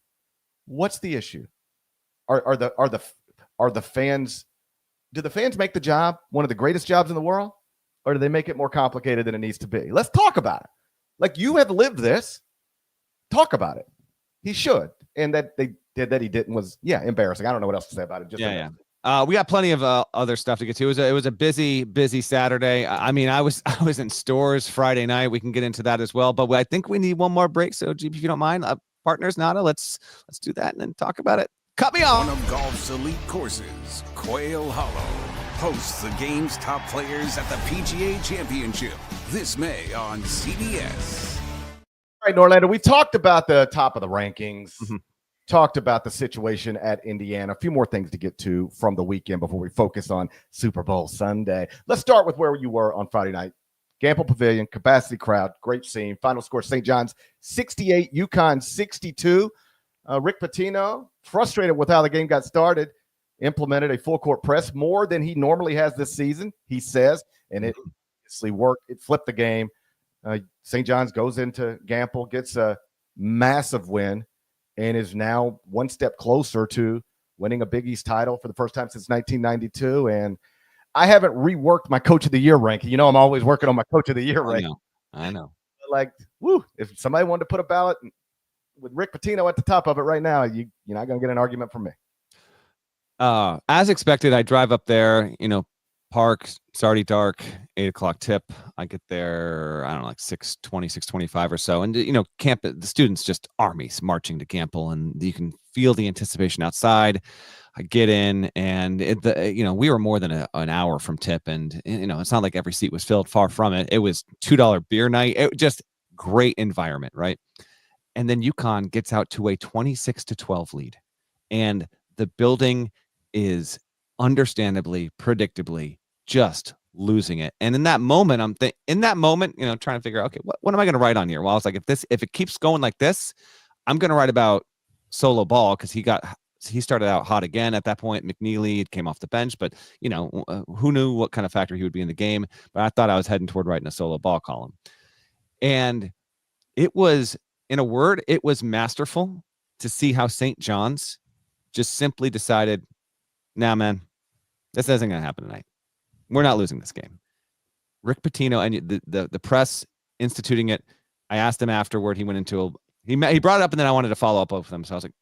What's the issue? Are the fans... Do the fans make the job one of the greatest jobs in the world, or do they make it more complicated than it needs to be? Let's talk about it. Like, you have lived this. Talk about it. He should. And that they did that he didn't was, embarrassing. I don't know what else to say about it. We got plenty of other stuff to get to. It was a busy Saturday. I mean, I was in Storrs Friday night. We can get into that as well, but I think we need one more break. So, GP, if you don't mind, partners, Nada, let's do that and then talk about it. Cut me off. One of golf's elite courses, Quail Hollow, hosts the game's top players at the PGA Championship this May on CBS. All right, Norlander, we talked about the top of the rankings, talked about the situation at Indiana. A few more things to get to from the weekend before we focus on Super Bowl Sunday. Let's start with where you were on Friday night. Gamble Pavilion, capacity crowd, great scene. Final score, St. John's 68, UConn 62. Rick Pitino, frustrated with how the game got started, implemented a full court press more than he normally has this season, he says, and it obviously worked. It flipped the game. St. John's goes into Gamble, gets a massive win, and is now one step closer to winning a Big East title for the first time since 1992. And I haven't reworked my Coach of the Year ranking. I'm always working on my Coach of the Year ranking. I know. Like, if somebody wanted to put a ballot with Rick Pitino at the top of it right now, you're not going to get an argument from me. As expected, I drive up there, park, it's already dark, 8:00 tip. I get there, I don't know, like 6:20, 6:25 or so. And, camp, the students just armies marching to Gamble, and you can feel the anticipation outside. I get in, and we were more than an hour from tip, and it's not like every seat was filled. Far from it. It was $2 beer night. It just great environment, right? And then UConn gets out to a 26-12 lead, and the building is understandably, predictably just losing it. And in that moment, trying to figure out, okay, what am I going to write on here? Well, I was like, if it keeps going like this, I'm going to write about Solo Ball, because he started out hot again at that point. McNeely came off the bench, but who knew what kind of factor he would be in the game? But I thought I was heading toward writing a Solo Ball column, and it was. In a word, it was masterful to see how St. John's just simply decided, nah, man, This isn't going to happen tonight. We're not losing this game. Rick Pitino and the press instituting it. I asked him afterward. He went into he brought it up, and then I wanted to follow up with him. So I was like,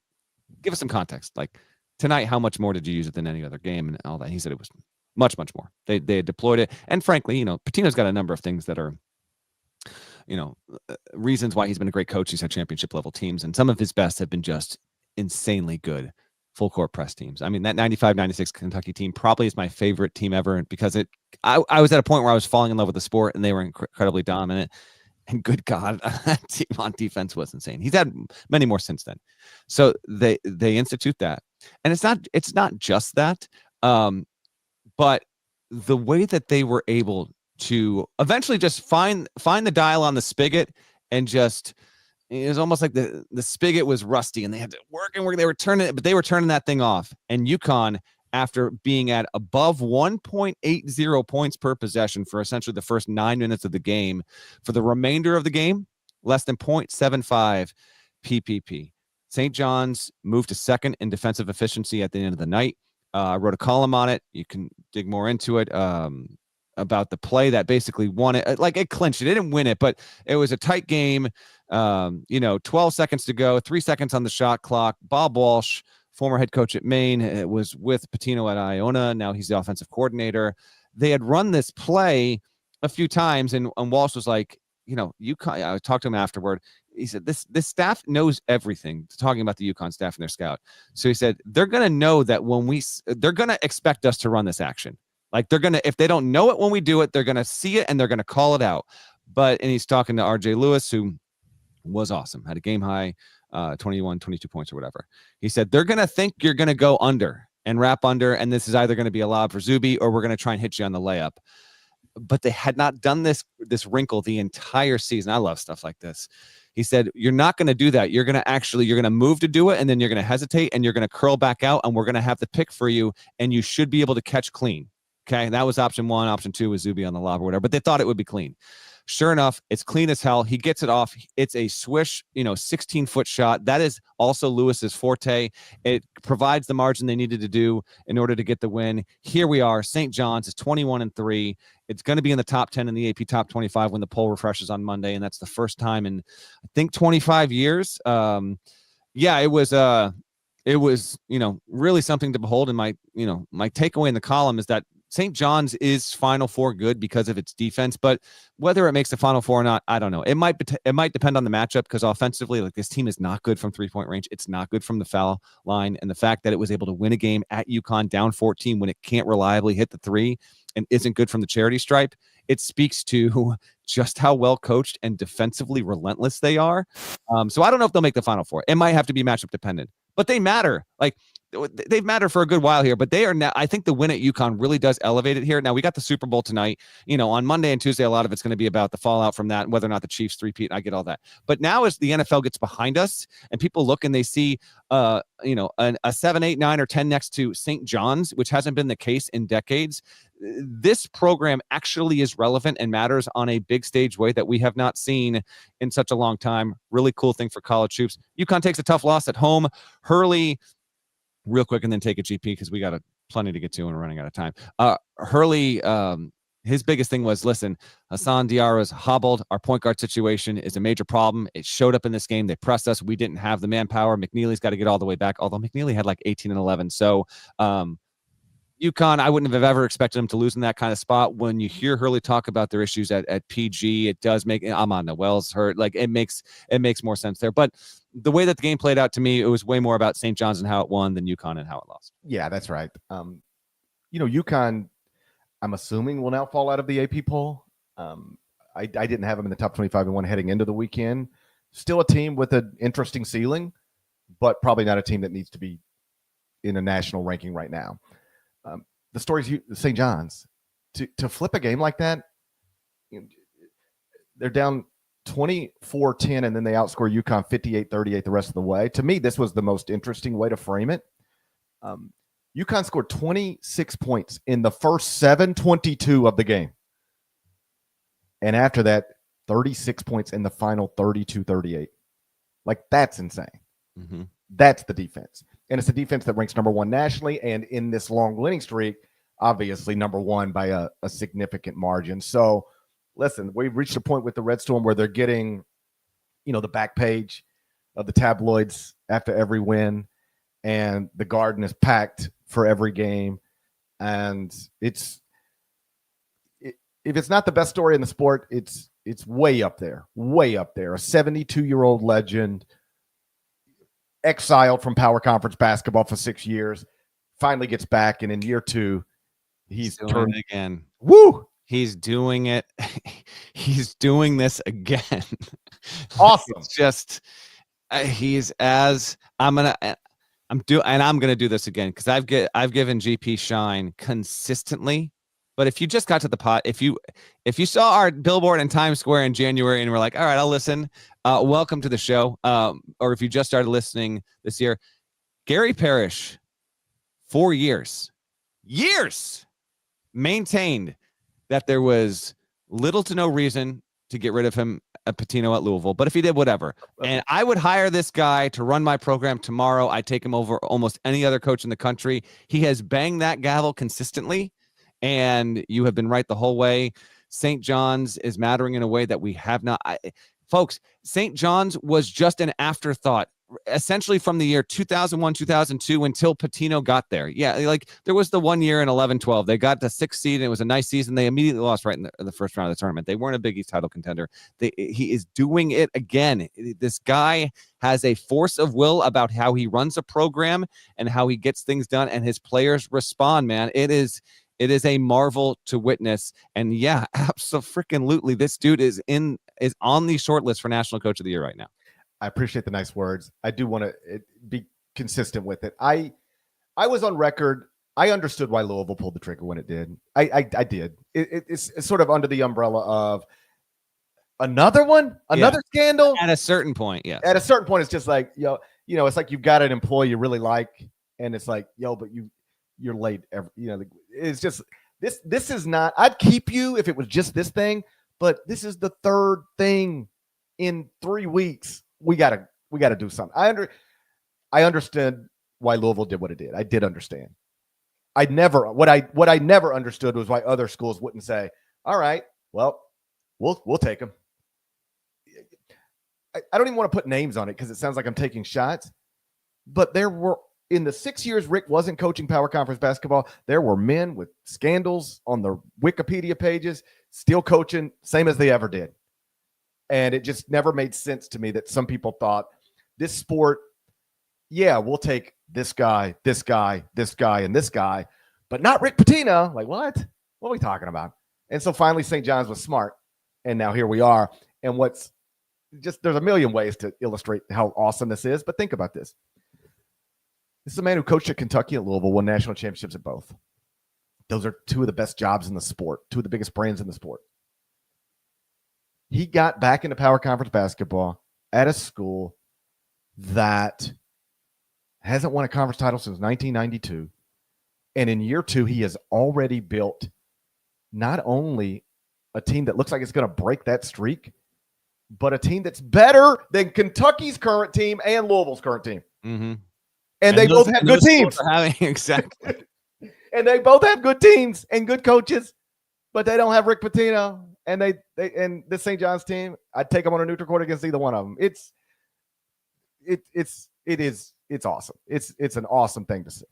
give us some context. Like tonight, how much more did you use it than any other game and all that? He said it was much more. They had deployed it, and frankly, Pitino's got a number of things that are, reasons why he's been a great coach. He's had championship level teams, and some of his best have been just insanely good full court press teams. I mean, that 95-96 Kentucky team probably is my favorite team ever because I was at a point where I was falling in love with the sport, and they were incredibly dominant. And good God, that team on defense was insane. He's had many more since then. So they institute that, and it's not just that, but the way that they were able to eventually just find the dial on the spigot and just. It was almost like the spigot was rusty and they had to work. They were turning it, but they were turning that thing off. And UConn, after being at above 1.80 points per possession for essentially the first 9 minutes of the game, for the remainder of the game, less than 0.75 PPP. St. John's moved to second in defensive efficiency at the end of the night. I wrote a column on it. You can dig more into it. About the play that basically won it. Like it clinched it. It didn't win it, but it was a tight game. 12 seconds to go, 3 seconds on the shot clock. Bob Walsh, former head coach at Maine, was with Pitino at Iona. Now he's the offensive coordinator. They had run this play a few times, and Walsh was like, UConn, I talked to him afterward. He said, this staff knows everything, talking about the UConn staff and their scout. So he said, they're going to know that they're going to expect us to run this action. Like if they don't know it when we do it, they're going to see it and they're going to call it out. And he's talking to RJ Lewis, who was awesome, had a game high, 21, 22 points or whatever. He said, they're going to think you're going to go under and wrap under. And this is either going to be a lob for Zuby or we're going to try and hit you on the layup. But they had not done this wrinkle the entire season. I love stuff like this. He said, you're not going to do that. You're going to move to do it. And then you're going to hesitate and you're going to curl back out and we're going to have the pick for you. And you should be able to catch clean. Okay, that was option one. Option two was Zuby on the lob or whatever, but they thought it would be clean. Sure enough, it's clean as hell. He gets it off. It's a swish, 16-foot shot. That is also Lewis's forte. It provides the margin they needed to do in order to get the win. Here we are. St. John's is 21-3. It's going to be in the top 10 in the AP top 25 when the poll refreshes on Monday, and that's the first time in, I think, 25 years. It was really something to behold. And my takeaway in the column is that St. John's is Final Four good because of its defense, but whether it makes the Final Four or not, I don't know. It might depend on the matchup because offensively, like this team is not good from 3-point range. It's not good from the foul line, and the fact that it was able to win a game at UConn down 14 when it can't reliably hit the three and isn't good from the charity stripe, it speaks to just how well coached and defensively relentless they are. So I don't know if they'll make the Final Four. It might have to be matchup dependent, but they matter. Like they've mattered for a good while here, but they are now. I think the win at UConn really does elevate it here. Now we got the Super Bowl tonight. On Monday and Tuesday, a lot of it's going to be about the fallout from that, and whether or not the Chiefs three-peat. I get all that, but now as the NFL gets behind us and people look and they see, a 7, 8, 9, or 10 next to St. John's, which hasn't been the case in decades. This program actually is relevant and matters on a big stage way that we have not seen in such a long time. Really cool thing for college hoops. UConn takes a tough loss at home. Hurley, real quick, and then take a GP because we got plenty to get to and we're running out of time. Hurley, his biggest thing was, listen, Hassan Diarra's hobbled. Our point guard situation is a major problem. It showed up in this game. They pressed us. We didn't have the manpower. McNeely's got to get all the way back, although McNeely had like 18 and 11. So UConn, I wouldn't have ever expected them to lose in that kind of spot. When you hear Hurley talk about their issues at PG, it does make Amon Noel's hurt. Like it makes more sense there. But the way that the game played out to me, it was way more about St. John's and how it won than UConn and how it lost. Yeah, that's right. UConn, I'm assuming, will now fall out of the AP poll. I didn't have them in the top 25 and 1 heading into the weekend. Still a team with an interesting ceiling, but probably not a team that needs to be in a national ranking right now. The story's St. John's. To flip a game like that, they're down 24-10, and then they outscore UConn 58-38 the rest of the way. To me, this was the most interesting way to frame it. UConn scored 26 points in the first 7:22 of the game. And after that, 36 points in the final 32-38. Like, that's insane. Mm-hmm. That's the defense. And it's a defense that ranks number 1 nationally. And in this long winning streak, obviously number one by a significant margin. So listen, we've reached a point with the Red Storm where they're getting, the back page of the tabloids after every win, and the Garden is packed for every game. And if it's not the best story in the sport, it's way up there. A 72-year-old legend, exiled from Power Conference basketball for 6 years, finally gets back, and in year 2, he's doing it again. Woo! He's doing it. He's doing this again. Awesome. It's just I'm gonna do this again because I've given GP shine consistently. But if you just got to the pot, if you saw our billboard in Times Square in January and were like, all right, I'll listen, welcome to the show. Or if you just started listening this year, Gary Parrish, 4 years maintained that there was little to no reason to get rid of him at Pitino at Louisville. But if he did, whatever. And I would hire this guy to run my program tomorrow. I'd take him over almost any other coach in the country. He has banged that gavel consistently. And you have been right the whole way. St. John's is mattering in a way that we have not. Folks, St. John's was just an afterthought, essentially from the year 2001, 2002 until Pitino got there. Yeah, like there was the 1 year in 11-12. They got the 6th seed, and it was a nice season. They immediately lost right in the first round of the tournament. They weren't a Big East title contender. He is doing it again. This guy has a force of will about how he runs a program and how he gets things done, and his players respond, man. It is a marvel to witness. And yeah, absolutely. This dude is on the short list for National Coach of the Year right now. I appreciate the nice words. I do want to be consistent with it. I was on record. I understood why Louisville pulled the trigger when it did. I did. It's sort of under the umbrella of another scandal. At a certain point, yes. At a certain point, it's just like, it's like you've got an employee you really like, and it's like, but you're late. It's just this is not. I'd keep you if it was just this thing, but this is the third thing in 3 weeks. We gotta do something. I understood why Louisville did what it did. I did understand. What I never understood was why other schools wouldn't say, all right, well, we'll take them. I don't even want to put names on it because it sounds like I'm taking shots, but there were. In the 6 years Rick wasn't coaching Power Conference basketball, there were men with scandals on the Wikipedia pages still coaching, same as they ever did. And it just never made sense to me that some people thought this sport, we'll take this guy, and this guy, but not Rick Pitino. Like, what? What are we talking about? And so finally St. John's was smart, and now here we are. And there's a million ways to illustrate how awesome this is, but think about this. This is a man who coached at Kentucky and Louisville, won national championships at both. Those are two of the best jobs in the sport, two of the biggest brands in the sport. He got back into Power Conference basketball at a school that hasn't won a conference title since 1992. And in year 2, he has already built not only a team that looks like it's going to break that streak, but a team that's better than Kentucky's current team and Louisville's current team. Mm-hmm. And they both have good teams. Exactly. And they both have good teams and good coaches, but they don't have Rick Pitino. And and this St. John's team, I'd take them on a neutral court against either one of them. It's awesome. It's an awesome thing to see.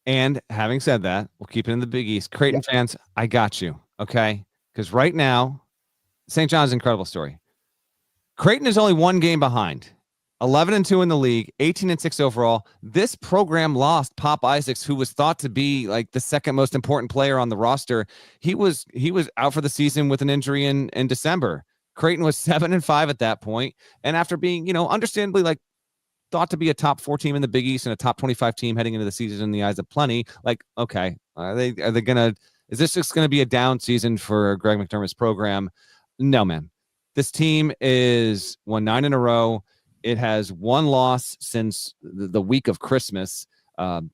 And having said that, we'll keep it in the Big East. Creighton fans, I got you. Okay. Because right now, St. John's incredible story. Creighton is only 1 game behind. 11-2 in the league, 18-6 overall. This program lost Pop Isaacs, who was thought to be like the second most important player on the roster. He was out for the season with an injury in December. Creighton was 7-5 at that point, and after being, understandably like thought to be a top 4 team in the Big East and a top 25 team heading into the season in the eyes of plenty, like, okay, is this just gonna be a down season for Greg McDermott's program? No, man. This team is won 9 in a row. It has 1 loss since the week of Christmas.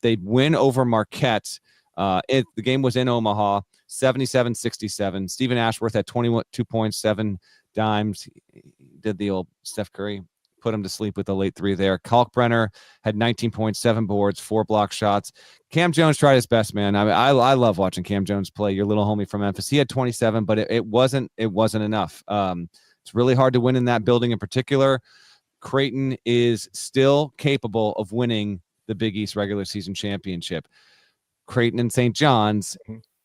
They win over Marquette. The game was in Omaha, 77-67. Stephen Ashworth had 22.7 dimes. He did the old Steph Curry put him to sleep with the late three there. Kalkbrenner had 19 points, 7 boards, 4 block shots. Cam Jones tried his best, man. I mean, I love watching Cam Jones play. Your little homie from Memphis. He had 27, but it wasn't enough. It's really hard to win in that building in particular. Creighton is still capable of winning the Big East regular season championship. Creighton and St. John's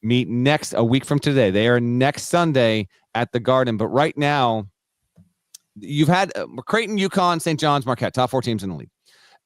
meet a week from today. They are next Sunday at the Garden. But right now, you've had Creighton, UConn, St. John's, Marquette, top 4 teams in the league.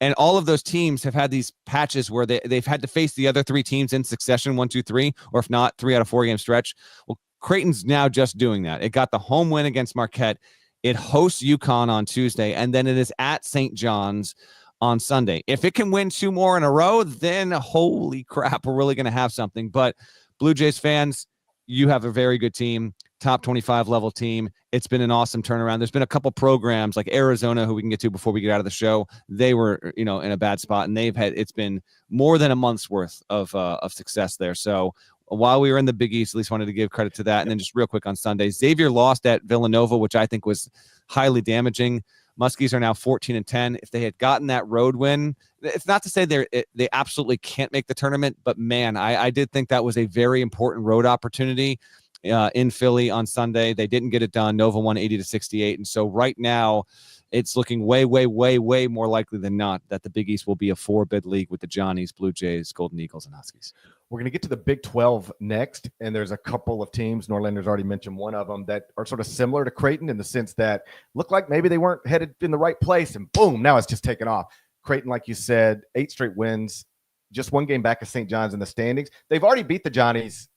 And all of those teams have had these patches where they've had to face the other 3 teams in succession, 1, 2, 3, or if not, 3 out of 4 game stretch. Well, Creighton's now just doing that. It got the home win against Marquette. It hosts UConn on Tuesday, and then it is at St. John's on Sunday. If it can win 2 more in a row, then holy crap, we're really going to have something. But Blue Jays fans, you have a very good team, top 25 level team. It's been an awesome turnaround. There's been a couple programs like Arizona, who we can get to before we get out of the show. They were, in a bad spot, and it's been more than a month's worth of success there. So while we were in the Big East, at least wanted to give credit to that. And then just real quick on Sunday, Xavier lost at Villanova, which I think was highly damaging. Muskies are now 14-10. If they had gotten that road win, it's not to say they absolutely can't make the tournament, but man, I did think that was a very important road opportunity in Philly on Sunday. They didn't get it done. Nova won 80-68. And so right now it's looking way, way, way, way more likely than not that the Big East will be a 4-bid league with the Johnnies, Blue Jays, Golden Eagles, and Huskies. We're going to get to the Big 12 next, and there's a couple of teams, Norlander's already mentioned one of them, that are sort of similar to Creighton in the sense that look like maybe they weren't headed in the right place, and boom, now it's just taken off. Creighton, like you said, 8 straight wins, just 1 game back of St. John's in the standings. They've already beat the Johnnies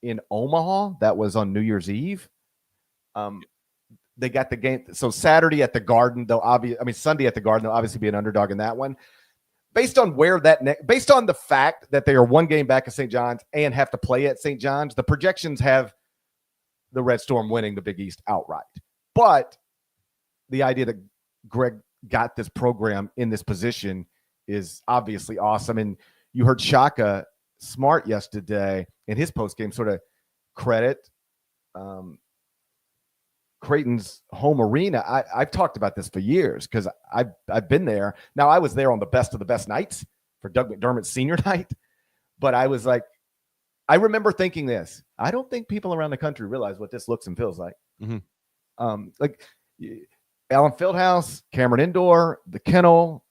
in Omaha. That was on New Year's Eve. They got the game. So Saturday at the Garden, Sunday at the Garden, they'll obviously be an underdog in that one. Based on based on the fact that they are 1 game back of St. John's and have to play at St. John's, the projections have the Red Storm winning the Big East outright. But the idea that Greg got this program in this position is obviously awesome. And you heard Shaka Smart yesterday in his postgame sort of credit Creighton's home arena. I've talked about this for years because I've been there. Now, I was there on the best of the best nights for Doug McDermott's senior night, but I was like, I remember thinking this. I don't think people around the country realize what this looks and feels like. Mm-hmm. Like Allen Fieldhouse, Cameron Indoor, the Kennel.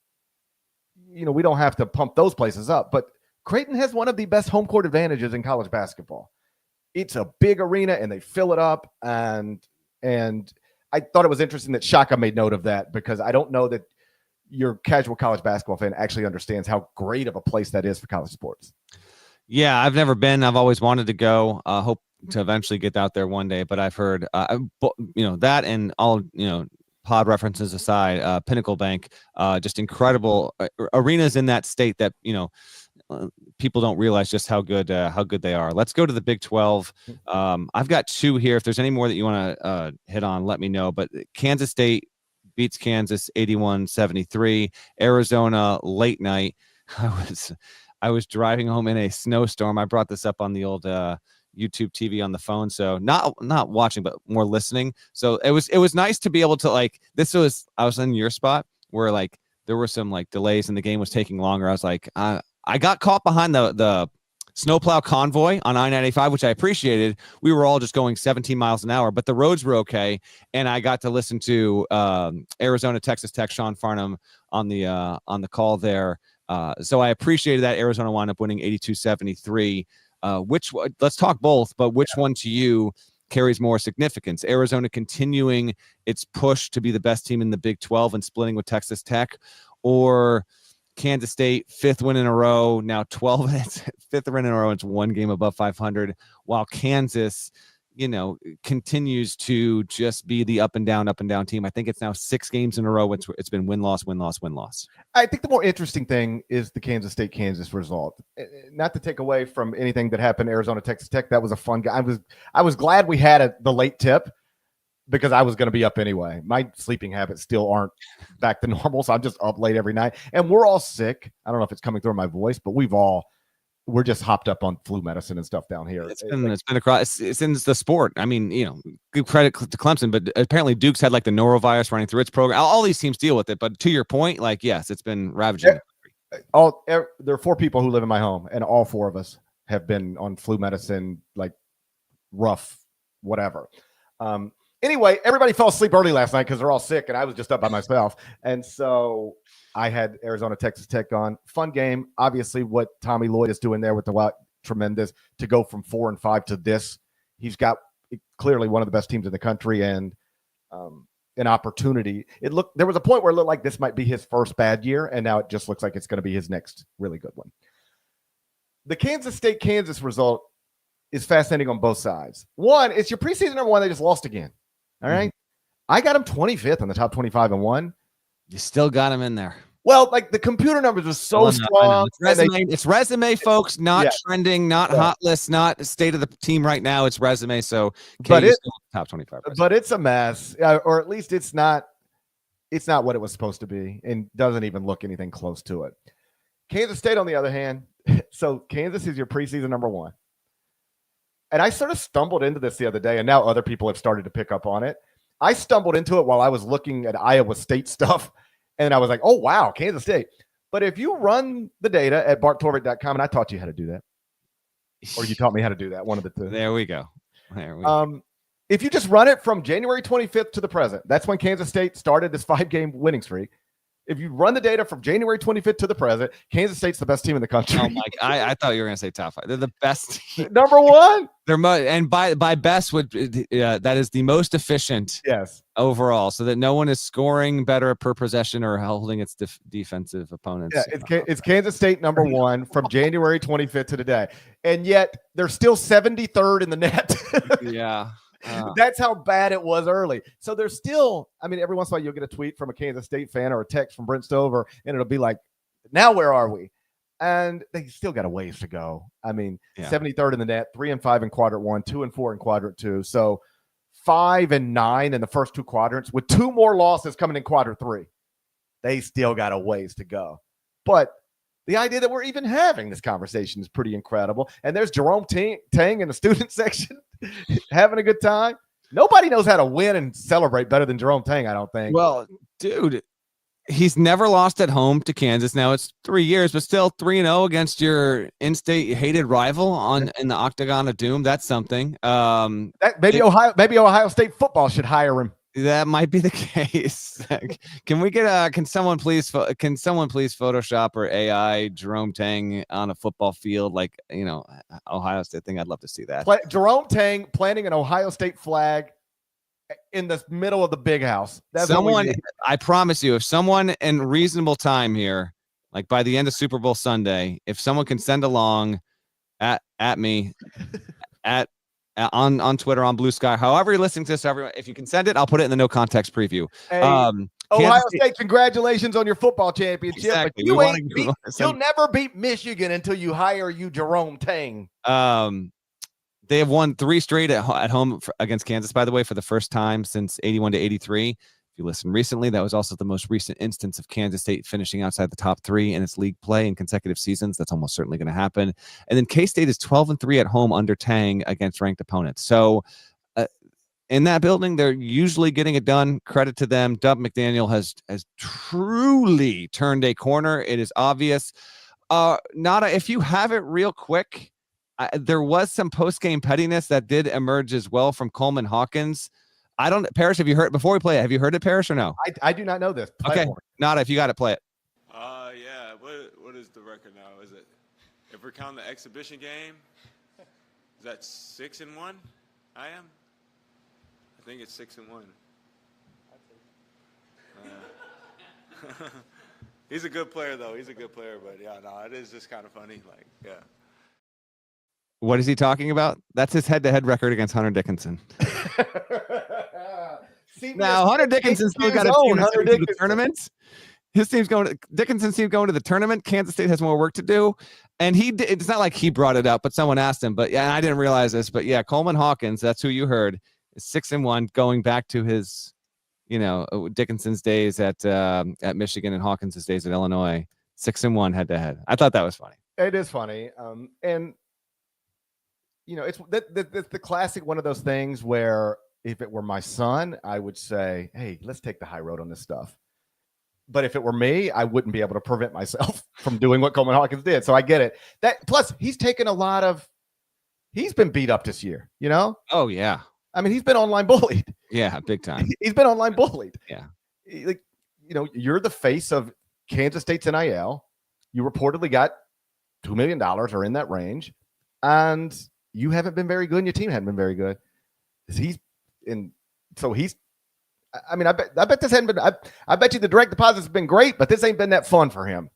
We don't have to pump those places up, but Creighton has one of the best home court advantages in college basketball. It's a big arena, and they fill it up, and I thought it was interesting that Shaka made note of that because I don't know that your casual college basketball fan actually understands how great of a place that is for college sports. Yeah, I've never been. I've always wanted to go. Hope to eventually get out there one day. But I've heard, that and all, pod references aside, Pinnacle Bank, just incredible arenas in that state that, people don't realize just how good they are. Let's go to the Big 12. I've got 2 here. If there's any more that you want to hit on, let me know. But Kansas State beats Kansas 81-73. Arizona late night. I was driving home in a snowstorm. I brought this up on the old YouTube TV on the phone, so not watching, but more listening. So it was nice to be able to I was in your spot where there were some delays and the game was taking longer. I was like, I got caught behind the snowplow convoy on I-95, which I appreciated. We were all just going 17 miles an hour, but the roads were okay. And I got to listen to Arizona, Texas Tech, Sean Farnham on the call there. So I appreciated that. Arizona wound up winning 82-73. Let's talk both, but which one to you carries more significance? Arizona continuing its push to be the best team in the Big 12 and splitting with Texas Tech, or Kansas State, 5th win in a row, now 12 minutes, 5th win in a row. It's 1 game above 500, while Kansas, continues to just be the up and down team. I think it's now 6 games in a row. It's been win-loss, win-loss, win-loss. I think the more interesting thing is the Kansas State-Kansas result. Not to take away from anything that happened Arizona, Texas Tech. That was a fun game. I was glad we had the late tip, because I was going to be up anyway. My sleeping habits still aren't back to normal, so I'm just up late every night. And we're all sick. I don't know if it's coming through my voice, but we've all we're just hopped up on flu medicine and stuff down here. It's been across. It's in the sport. I mean, good credit to Clemson, but apparently Duke's had like the norovirus running through its program. All these teams deal with it, but to your point, like, yes, it's been ravaging. There are 4 people who live in my home, and all 4 of us have been on flu medicine, like rough, whatever. Anyway, everybody fell asleep early last night because they're all sick, and I was just up by myself. And so I had Arizona, Texas Tech on. Fun game. Obviously, what Tommy Lloyd is doing there with the Wild, tremendous to go from 4-5 to this. He's got clearly one of the best teams in the country and an opportunity. There was a point where it looked like this might be his first bad year, and now it just looks like it's going to be his next really good one. The Kansas State-Kansas result is fascinating on both sides. One, it's your preseason number 1. They just lost again. All right. I got him 25th in the top 25 and 1. You still got him in there. Well, like the computer numbers was so strong. It's resume, folks, not trending, not hot list, not state of the team right now. It's resume. So, but it's top 25. But it's a mess, or at least it's not what it was supposed to be, and doesn't even look anything close to it. Kansas State, on the other hand, so Kansas is your preseason number 1. And I sort of stumbled into this the other day, and now other people have started to pick up on it. I stumbled into it while I was looking at Iowa State stuff, and I was like, oh, wow, Kansas State. But if you run the data at barttorvik.com, and I taught you how to do that, or you taught me how to do that, one of the two. There we go. If you just run it from January 25th to the present, that's when Kansas State started this 5-game winning streak. If you run the data from January 25th to the present, Kansas State's the best team in the country. Oh my! I thought you were going to say top 5. They're the best team. Number 1. And by best would that is the most efficient. Yes. Overall, so that no one is scoring better per possession or holding its defensive opponents. Yeah, it's Kansas State number 1 from January 25th to today, and yet they're still 73rd in the net. Yeah. That's how bad it was early. So there's still, I mean, every once in a while you'll get a tweet from a Kansas State fan or a text from Brent Stover, and it'll be like, now where are we? And they still got a ways to go. I mean, 73rd in the net, 3-5 in quadrant 1, 2-4 in quadrant 2. So 5-9 in the first 2 quadrants with 2 more losses coming in quadrant 3. They still got a ways to go. But the idea that we're even having this conversation is pretty incredible. And there's Jerome Tang in the student section having a good time. Nobody knows how to win and celebrate better than Jerome Tang, I don't think. Well, dude, he's never lost at home to Kansas. Now it's 3 years, but still 3-0 against your in-state hated rival in the Octagon of Doom. That's something. Ohio State football should hire him. That might be the case. Can someone please Photoshop or AI Jerome Tang on a football field, like, Ohio State thing? I'd love to see that. Jerome Tang planting an Ohio State flag in the middle of the big house. I promise you, if someone in reasonable time here, like by the end of Super Bowl Sunday, if someone can send along at me on Twitter, on Blue Sky, however you're listening to this, everyone, if you can send it, I'll put it in the no context preview. Hey, Ohio State, congratulations on your football championship. Exactly. You'll never beat Michigan until you hire Jerome Tang. They have won 3 straight at home against Kansas, by the way, for the first time since 81 to 83. If you listen recently, that was also the most recent instance of Kansas State finishing outside the top 3 in its league play in consecutive seasons. That's almost certainly going to happen. And then K-State is 12-3 at home under Tang against ranked opponents. So in that building, they're usually getting it done. Credit to them. Dub McDaniel has truly turned a corner. It is obvious. If you have it real quick, there was some post-game pettiness that did emerge as well from Coleman Hawkins. Parrish, have you heard, before we play it, have you heard it, Parrish, or no? I do not know this. Okay. Nada, if you got it, play it. Yeah. What is the record now? Is it, if we're counting the exhibition game, is that 6-1? I am? I think it's 6-1. He's a good player, though. He's a good player, but it is just kind of funny. What is he talking about? That's his head-to-head record against Hunter Dickinson. Now, Hunter Dickinson still got a team to the tournament. His team's Dickinson's team going to the tournament. Kansas State has more work to do. And it's not like he brought it up, but someone asked him. But I didn't realize this. But Coleman Hawkins, that's who you heard, is 6-1, going back to his, Dickinson's days at Michigan and Hawkins' days at Illinois. 6-1 head-to-head. I thought that was funny. It is funny. And it's the classic one of those things where if it were my son, I would say, hey, let's take the high road on this stuff. But if it were me, I wouldn't be able to prevent myself from doing what Coleman Hawkins did. So I get it. That plus he's taken he's been beat up this year, Oh yeah. I mean, he's been online bullied. Yeah, big time. He's been online bullied. Yeah. You're the face of Kansas State's NIL. You reportedly got $2 million or in that range, and you haven't been very good, and your team hadn't been very good. I bet this hadn't been. I bet you the direct deposits have been great, but this ain't been that fun for him.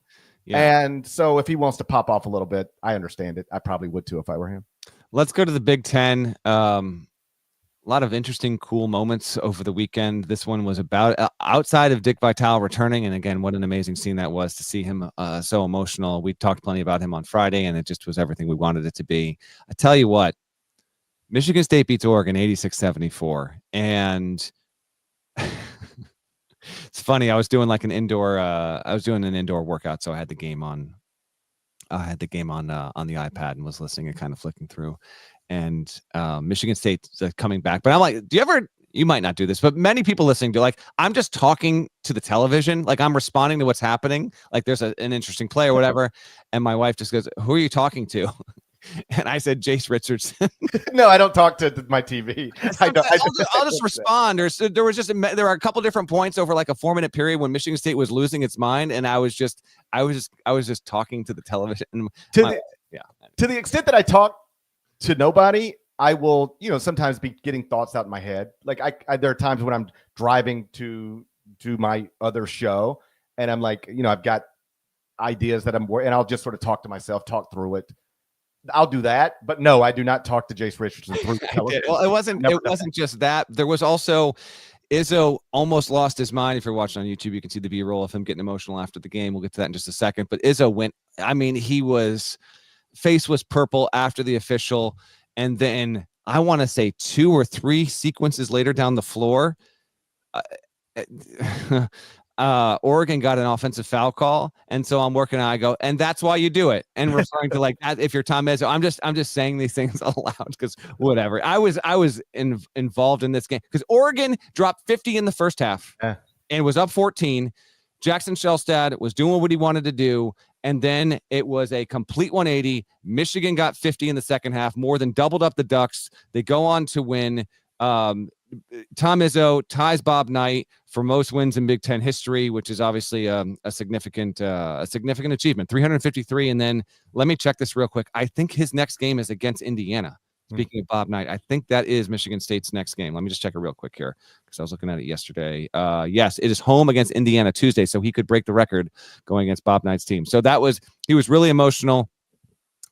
Yeah. And so if he wants to pop off a little bit, I understand it. I probably would too if I were him. Let's go to the Big Ten. A lot of interesting, cool moments over the weekend. This one was about outside of Dick Vitale returning. And again, what an amazing scene that was to see him so emotional. We talked plenty about him on Friday, and it just was everything we wanted it to be. I tell you what, Michigan State beats Oregon 86-74. And it's funny. I was doing like an indoor workout. So I had the game on the iPad and was listening and kind of flicking through. And Michigan State's coming back. But I'm like, you might not do this, but many people listening do, like, I'm just talking to the television. Like, I'm responding to what's happening. Like, there's an interesting play or whatever. And my wife just goes, who are you talking to? And I said, Jace Richardson. No, I don't talk to my TV. I'll just respond. There were a couple different points over like a 4-minute period when Michigan State was losing its mind. And I was just talking to the television. To the extent that I talk to nobody, I will, sometimes be getting thoughts out in my head. Like there are times when I'm driving to my other show and I'm like, I've got ideas that and I'll just sort of talk to myself, talk through it. I'll do that, but no, I do not talk to Jace Richardson through the television. Well, it wasn't just that. There was also Izzo almost lost his mind. If you're watching on YouTube, you can see the B-roll of him getting emotional after the game. We'll get to that in just a second. But Izzo face was purple after the official, and then I want to say 2 or 3 sequences later down the floor, Oregon got an offensive foul call, and so I'm working on. I go, and that's why you do it, and referring to like that. If you're Tom Izzo, I'm just saying these things aloud because whatever. I was involved in this game because Oregon dropped 50 in the first half and was up 14. Jackson Shellstad was doing what he wanted to do. And then it was a complete 180. Michigan got 50 in the second half, more than doubled up the Ducks. They go on to win. Tom Izzo ties Bob Knight for most wins in Big Ten history, which is obviously a significant achievement. 353. And then let me check this real quick. I think his next game is against Indiana. Speaking of Bob Knight, I think that is Michigan State's next game. Let me just check it real quick here because I was looking at it yesterday. Yes, it is home against Indiana Tuesday, so he could break the record going against Bob Knight's team. So he was really emotional,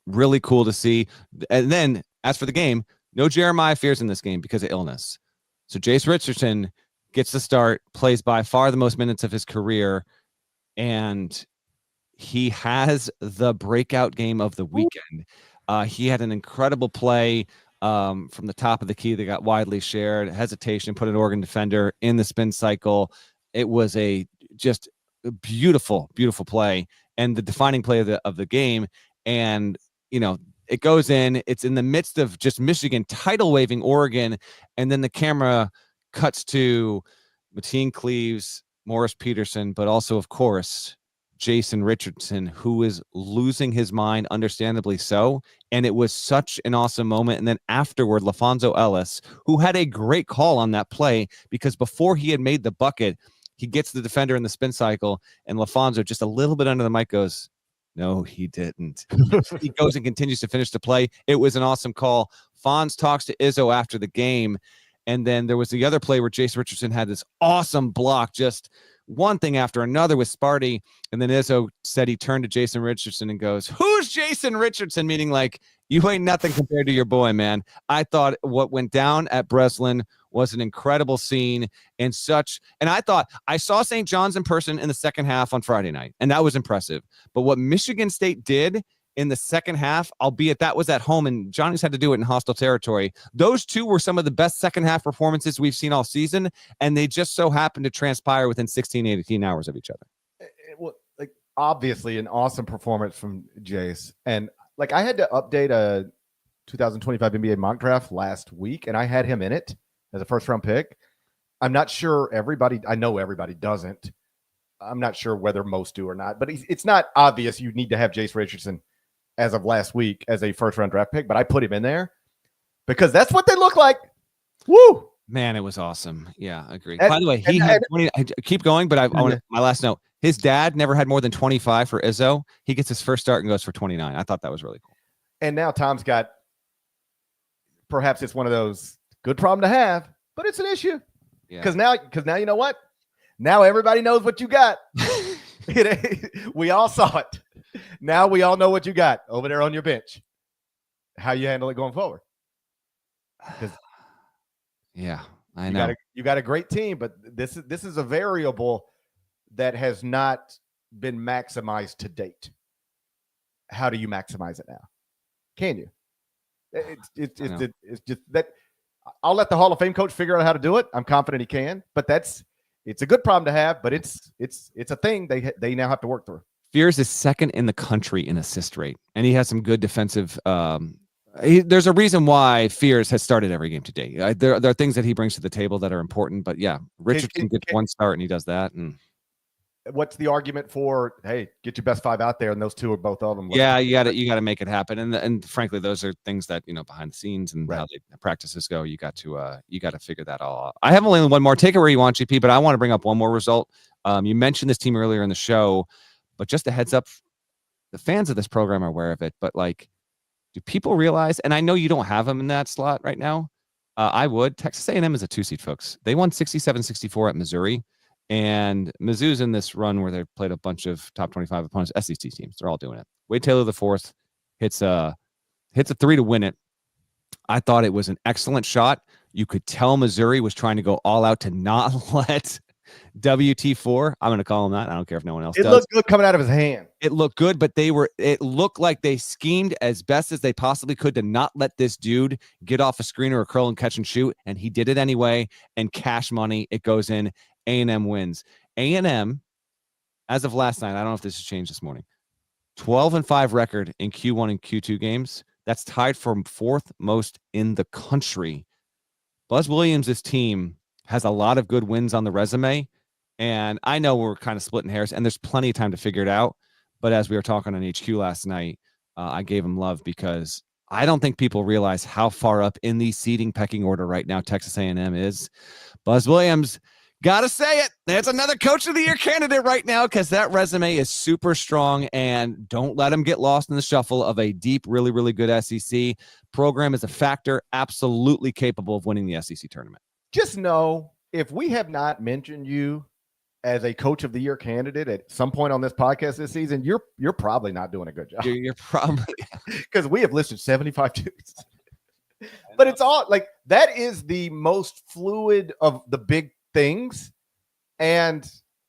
really cool to see. And then as for the game, no Jeremiah Fears in this game because of illness. So Jace Richardson gets the start, plays by far the most minutes of his career, and he has the breakout game of the weekend. He had an incredible play from the top of the key that got widely shared. Hesitation, put an Oregon defender in the spin cycle. It was just a beautiful, beautiful play and the defining play of the game. And, it goes in. It's in the midst of just Michigan tidal waving Oregon. And then the camera cuts to Mateen Cleaves, Morris Peterson, but also, of course, Jason Richardson, who is losing his mind, understandably so. And it was such an awesome moment. And then afterward, LaFonso Ellis, who had a great call on that play, because before he had made the bucket, he gets the defender in the spin cycle, and LaFonso, just a little bit under the mic, goes, no, he didn't. He goes and continues to finish the play. It was an awesome call. Fonz talks to Izzo after the game. And then there was the other play where Jason Richardson had this awesome block, just one thing after another with Sparty. And then Izzo said he turned to Jason Richardson and goes, who's Jason Richardson? Meaning like, you ain't nothing compared to your boy, man. I thought what went down at Breslin was an incredible scene and I thought I saw St. John's in person in the second half on Friday night, and that was impressive. But what Michigan State did in the second half, albeit that was at home and Johnny's had to do it in hostile territory, those two were some of the best second half performances we've seen all season, and they just so happened to transpire within 16, 18 hours of each other. Well, like obviously an awesome performance from Jace. And like I had to update a 2025 NBA mock draft last week, and I had him in it as a first round pick. I'm not sure I know everybody doesn't. I'm not sure whether most do or not, but it's not obvious you need to have Jace Richardson as of last week as a first round draft pick, but I put him in there because that's what they look like. Woo! Man, it was awesome. Yeah, I agree. By the way, he had 20. Keep going, but I want my last note. His dad never had more than 25 for Izzo. He gets his first start and goes for 29. I thought that was really cool. And now Tom's got, perhaps it's one of those good problem to have, but it's an issue. Yeah. Because now you know what? Now everybody knows what you got. We all saw it. Now we all know what you got over there on your bench. How you handle it going forward. Yeah, I know. You got a great team, but this is a variable that has not been maximized to date. How do you maximize it now? Can you? It's just that I'll let the Hall of Fame coach figure out how to do it. I'm confident he can, but it's a good problem to have, but it's a thing they now have to work through. Fears is second in the country in assist rate, and he has some good defensive. There's a reason why Fears has started every game today. There are things that he brings to the table that are important, but yeah, Richardson gets one start and he does that. And what's the argument for, hey, get your best five out there, and those two are both of them? Yeah, you got to make it happen, and frankly, those are things that behind the scenes and how the practices go. You got to figure that all out. I have only one more. Take it where you want, GP, but I want to bring up one more result. You mentioned this team earlier in the show, but just a heads up, the fans of this program are aware of it, but like, do people realize, and I know you don't have them in that slot right now, I would. Texas A&M is a 2-seed, folks. They won 67-64 at Missouri, and Mizzou's in this run where they played a bunch of top 25 opponents, SEC teams. They're all doing it. Wade Taylor IV hits a three to win it. I thought it was an excellent shot. You could tell Missouri was trying to go all out to not let WT4, I'm going to call him that. I don't care if no one else does. It looked good coming out of his hand. It looked good, but it looked like they schemed as best as they possibly could to not let this dude get off a screen or a curl and catch and shoot. And he did it anyway. And cash money, it goes in. A&M wins. A&M, as of last night, I don't know if this has changed this morning, 12-5 record in Q1 and Q2 games. That's tied for fourth most in the country. Buzz Williams' team has a lot of good wins on the resume, and I know we're kind of splitting hairs, and there's plenty of time to figure it out. But as we were talking on HQ last night, I gave him love because I don't think people realize how far up in the seeding pecking order right now Texas A&M is. Buzz Williams, gotta say it, that's another Coach of the Year candidate right now because that resume is super strong, and don't let him get lost in the shuffle of a deep, really, really good SEC program. Is a factor, absolutely capable of winning the SEC tournament. Just know, if we have not mentioned you as a Coach of the Year candidate at some point on this podcast this season, you're probably not doing a good job. You're probably, because we have listed 75 dudes. But it's all like that is the most fluid of the big things, and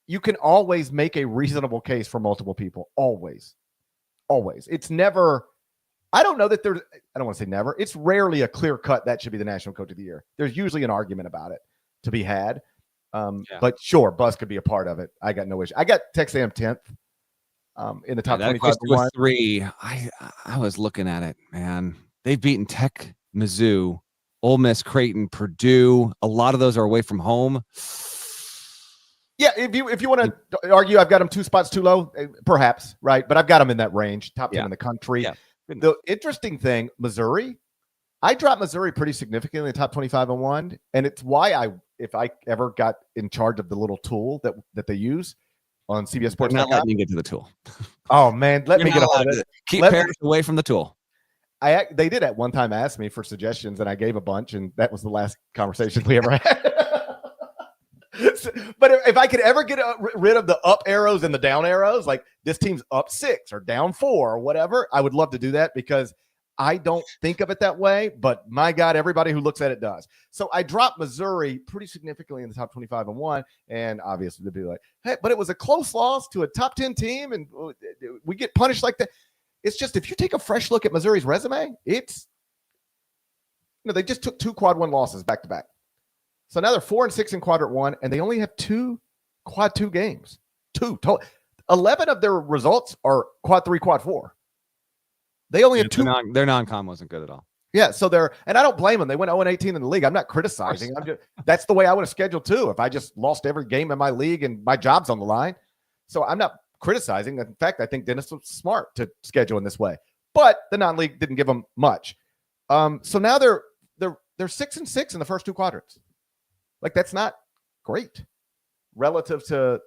you can always make a reasonable case for multiple people. Always. It's never. I don't know that there's, I don't want to say never. It's rarely a clear cut that should be the National Coach of the Year. There's usually an argument about it to be had. But sure, Buzz could be a part of it. I got no issue. I got Texas A&M 10th in the top 25. 3. I was looking at it, man. They've beaten Tech, Mizzou, Ole Miss, Creighton, Purdue. A lot of those are away from home. Yeah, if you want to argue, I've got them 2 spots too low, perhaps, right? But I've got them in that range, top 10 in the country. Yeah. The interesting thing, Missouri, I dropped Missouri pretty significantly in the top 25 and 1, and it's why if I ever got in charge of the little tool that they use on CBS Sports, not letting you get to the tool. Oh man, let me get on it. Keep Parrish away from the tool. They did at one time ask me for suggestions, and I gave a bunch, and that was the last conversation we ever had. But if I could ever get rid of the up arrows and the down arrows, like this team's up 6 or down 4 or whatever, I would love to do that because I don't think of it that way. But my God, everybody who looks at it does. So I dropped Missouri pretty significantly in the top 25 and 1. And obviously they'd be like, hey, but it was a close loss to a top 10 team. And we get punished like that. It's just, if you take a fresh look at Missouri's resume, it's, they just took 2 quad 1 losses back to back. So now they're 4-6 in quadrant 1, and they only have 2 quad 2 games. 2 total. 11 of their results are quad 3, quad 4. They only had 2. Their non-con wasn't good at all. Yeah, so and I don't blame them. They went 0-18 in the league. I'm not criticizing. That's the way I would have scheduled too if I just lost every game in my league and my job's on the line. So I'm not criticizing. In fact, I think Dennis was smart to schedule in this way. But the non-league didn't give them much. So now they're 6-6 in the first 2 quadrants. Like, that's not great relative to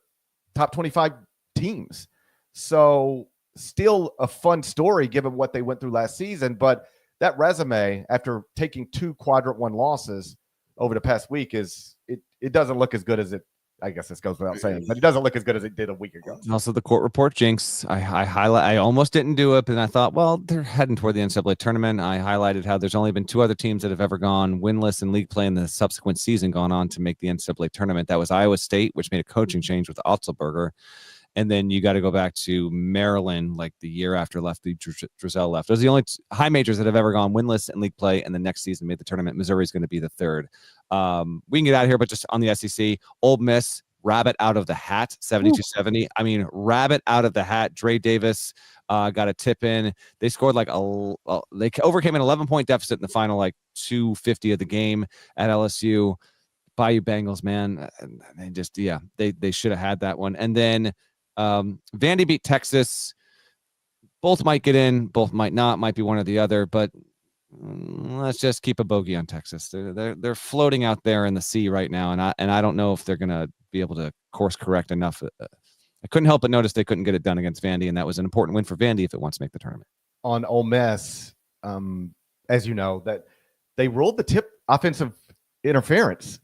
top 25 teams. So still a fun story given what they went through last season, but that resume after taking 2 quadrant 1 losses over the past week it doesn't look as good as it, I guess this goes without saying, but it doesn't look as good as it did a week ago. Also the court report jinx. I almost didn't do it, and I thought, well, they're heading toward the NCAA tournament. I highlighted how there's only been 2 other teams that have ever gone winless in league play in the subsequent season gone on to make the NCAA tournament. That was Iowa State, which made a coaching change with Otzelberger. And then you got to go back to Maryland, like the year after Drizel left. Those are the only high majors that have ever gone winless in league play, and the next season made the tournament. Missouri is going to be the 3rd. We can get out of here, but just on the SEC, Ole Miss, rabbit out of the hat, 72-70. I mean, rabbit out of the hat. Dre Davis got a tip in. They scored they overcame an 11-point deficit in the final, 2:50 of the game at LSU. Bayou Bengals, man, they should have had that one. And then Vandy beat Texas. Both might get in, both might not, might be one or the other, but let's just keep a bogey on Texas. They're floating out there in the sea right now, and I don't know if they're gonna be able to course correct enough. I couldn't help but notice they couldn't get it done against Vandy, and that was an important win for Vandy if it wants to make the tournament. On Ole Miss, as you know, that they ruled the tip offensive interference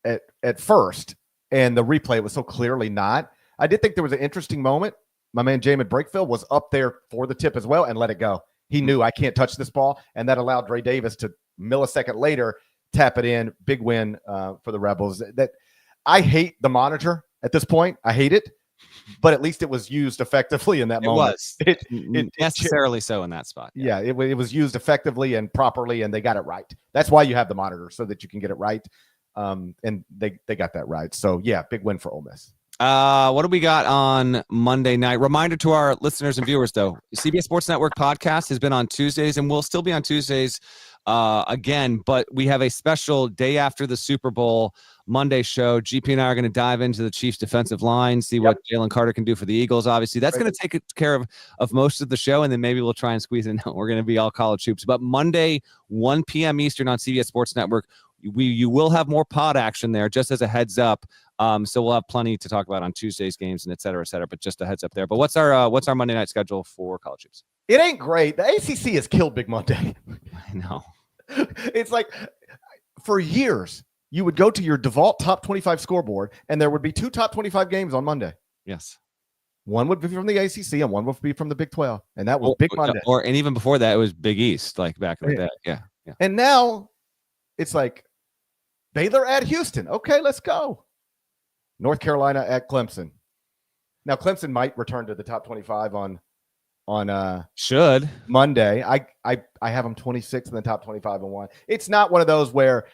at first, and the replay was so clearly not. I did think there was an interesting moment. My man Jamin Brakefield was up there for the tip as well and let it go. He knew I can't touch this ball, and that allowed Dre Davis to millisecond later tap it in. Big win for the Rebels. That I hate the monitor at this point. I hate it, but at least it was used effectively in that moment. It necessarily so in that spot. Yeah, it was used effectively and properly, and they got it right. That's why you have the monitor, so that you can get it right. And they got that right. So yeah, big win for Ole Miss. What do we got on Monday night? Reminder to our listeners and viewers, though, CBS Sports Network podcast has been on Tuesdays and will still be on Tuesdays again, but we have a special day after the Super Bowl Monday show. GP and I are going to dive into the Chiefs defensive line, see what Jalen Carter can do for the Eagles. Obviously, that's going to take care of most of the show, and then maybe we'll try and squeeze in. We're going to be all college hoops, but Monday, 1 p.m. Eastern on CBS Sports Network. You will have more pod action there, just as a heads up. So we'll have plenty to talk about on Tuesday's games and et cetera, but just a heads up there. But what's our Monday night schedule for college hoops? It ain't great. The ACC has killed Big Monday. I know. It's like for years you would go to your default top 25 scoreboard and there would be 2 top 25 games on Monday. Yes. One would be from the ACC and one would be from the Big 12. And that was Big Monday. And even before that, it was Big East, like back in the day. Yeah. And now it's like Baylor at Houston. Okay, let's go. North Carolina at Clemson. Now Clemson might return to the top 25 on should Monday. I have them 26 in the top 25 and 1. It's not one of those where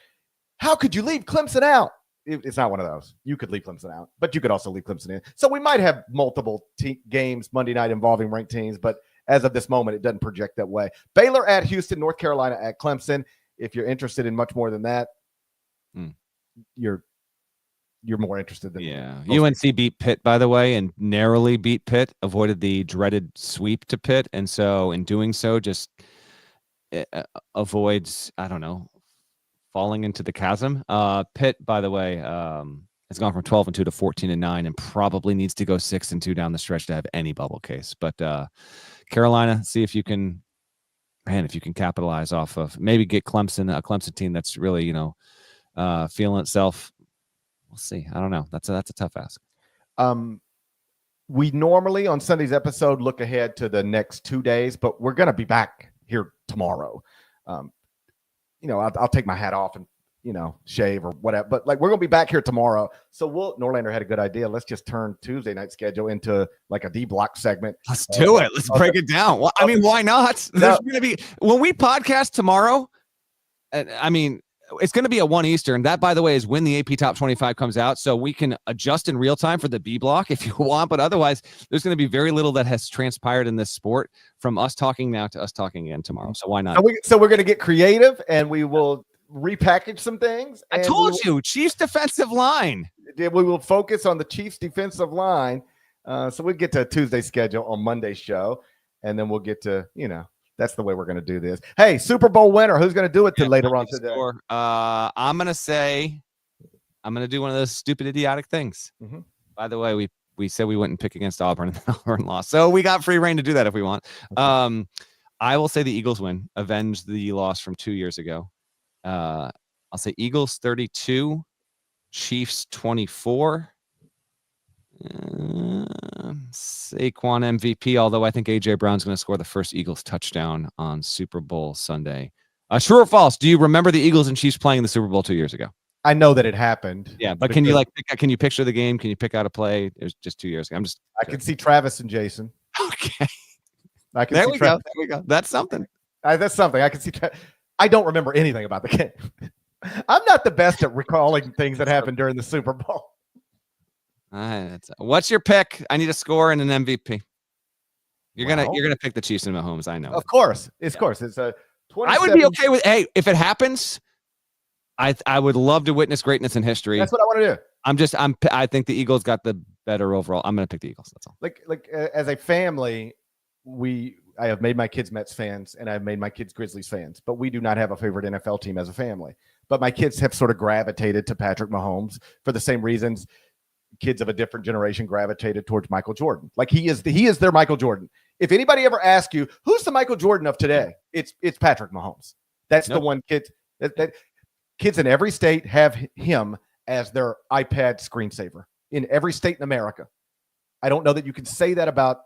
how could you leave Clemson out? It's not one of those. You could leave Clemson out, but you could also leave Clemson in. So we might have multiple games Monday night involving ranked teams, but as of this moment, it doesn't project that way. Baylor at Houston, North Carolina at Clemson. If you're interested in much more than that, you're more interested than UNC beat Pitt, by the way, and narrowly beat Pitt, avoided the dreaded sweep to Pitt, and so in doing so just avoids, I don't know, falling into the chasm. Pitt, by the way, has gone from 12-2 to 14-9 and probably needs to go 6-2 down the stretch to have any bubble case. But Carolina, see if you can capitalize off of, maybe get Clemson, a Clemson team that's really, feeling itself. We'll see. I don't know. That's a tough ask. We normally on Sunday's episode look ahead to the next 2 days, but we're going to be back here tomorrow. I'll take my hat off and, shave or whatever, but we're going to be back here tomorrow. So Norlander had a good idea. Let's just turn Tuesday night schedule into like a D block segment. Let's do it. Let's break it down. Well, why not? There's going to be, when we podcast tomorrow, it's going to be a 1 Eastern. That, by the way, is when the AP Top 25 comes out. So we can adjust in real time for the B block if you want. But otherwise, there's going to be very little that has transpired in this sport from us talking now to us talking again tomorrow. So why not? So we're going to get creative, and we will repackage some things. I told you, Chiefs defensive line. We will focus on the Chiefs defensive line. So we'll get to a Tuesday schedule on Monday's show, and then we'll get to, that's the way we're going to do this. Hey, Super Bowl winner, who's going to do it later on today? I'm going to do one of those stupid, idiotic things. Mm-hmm. By the way, we said we wouldn't pick against Auburn, and Auburn lost. So we got free reign to do that if we want. Okay. I will say the Eagles win, avenge the loss from 2 years ago. I'll say Eagles 32, Chiefs 24. Saquon MVP, although I think AJ Brown's going to score the first Eagles touchdown on Super Bowl Sunday. True or false? Do you remember the Eagles and Chiefs playing in the Super Bowl 2 years ago? I know that it happened. Yeah, but can you picture the game? Can you pick out a play? It was just 2 years ago. I can see Travis and Jason. Okay. There we go. That's something. That's something. I can see. I don't remember anything about the game. I'm not the best at recalling things that happened during the Super Bowl. What's your pick? I need a score and an MVP. You're gonna pick the Chiefs and Mahomes. I know. Of course, it's a 27. I would be okay with. Hey, if it happens, I would love to witness greatness in history. That's what I want to do. I think the Eagles got the better overall. I'm gonna pick the Eagles. That's all. Like as a family, I have made my kids Mets fans and I've made my kids Grizzlies fans, but we do not have a favorite NFL team as a family. But my kids have sort of gravitated to Patrick Mahomes for the same reasons kids of a different generation gravitated towards Michael Jordan. Like he is their Michael Jordan. If anybody ever asks you who's the Michael Jordan of today, it's Patrick Mahomes. That's the one kid that kids in every state have him as their iPad screensaver in every state in America. I don't know that you can say that about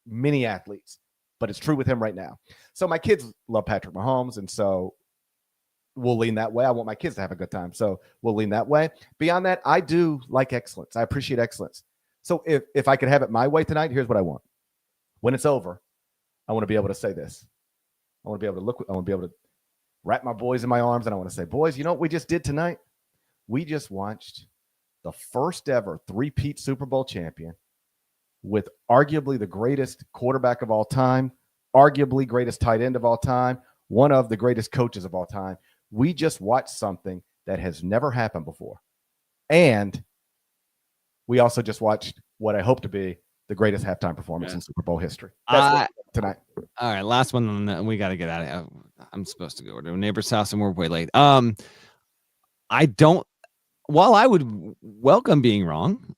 many athletes, but it's true with him right now. So my kids love Patrick Mahomes, and so we'll lean that way. I want my kids to have a good time, so we'll lean that way. Beyond that, I do like excellence. I appreciate excellence. So if I could have it my way tonight, here's what I want. When it's over, I want to be able to say this. I want to be able to look. I want to be able to wrap my boys in my arms, and I want to say, boys, you know what we just did tonight? We just watched the first ever three-peat Super Bowl champion with arguably the greatest quarterback of all time, arguably greatest tight end of all time, one of the greatest coaches of all time. We just watched something that has never happened before. And we also just watched what I hope to be the greatest halftime performance in Super Bowl history. That's tonight. All right, last one. We got to get out of here. I'm supposed to go to a neighbor's house and we're way late. While I would welcome being wrong,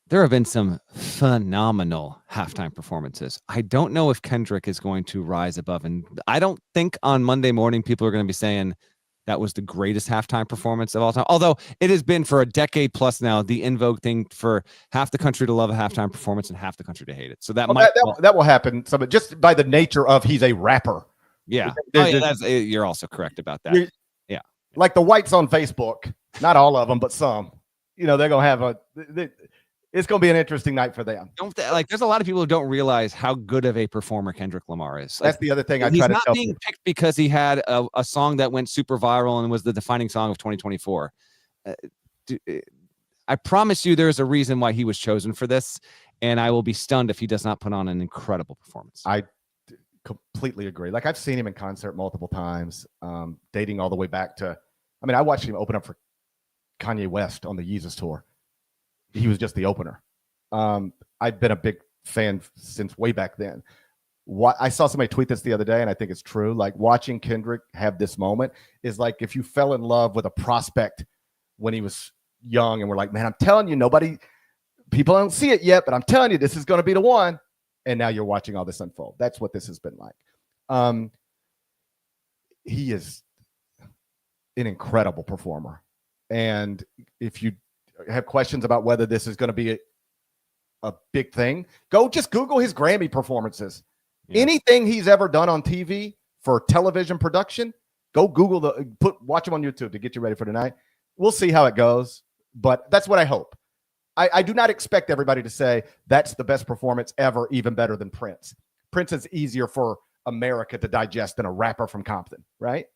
there have been some phenomenal halftime performances. I don't know if Kendrick is going to rise above, and I don't think on Monday morning people are going to be saying that was the greatest halftime performance of all time. Although it has been for a decade plus now, the in vogue thing for half the country to love a halftime performance and half the country to hate it. So that will happen. Just by the nature of he's a rapper. Yeah. You're also correct about that. Yeah. Like the whites on Facebook, not all of them, but some, they're going to have it's going to be an interesting night for them. There's a lot of people who don't realize how good of a performer Kendrick Lamar is. That's the other thing I try to tell you. He's not being picked because he had a song that went super viral and was the defining song of 2024. I promise you there's a reason why he was chosen for this, and I will be stunned if he does not put on an incredible performance. I completely agree. Like, I've seen him in concert multiple times, dating all the way back to, I watched him open up for Kanye West on the Yeezus tour. He was just the opener. I've been a big fan since way back then. I saw somebody tweet this the other day, and I think it's true. Like, watching Kendrick have this moment is like if you fell in love with a prospect when he was young, and we're like, man, I'm telling you, people don't see it yet, but I'm telling you, this is going to be the one. And now you're watching all this unfold. That's what this has been like. He is an incredible performer. And if you have questions about whether this is going to be a big thing, go just Google his Grammy performances. Yeah. Anything he's ever done on TV for television production, go Google watch him on YouTube to get you ready for tonight. We'll see how it goes, but that's what I hope. I do not expect everybody to say that's the best performance ever, even better than Prince. Prince is easier for America to digest than a rapper from Compton, right?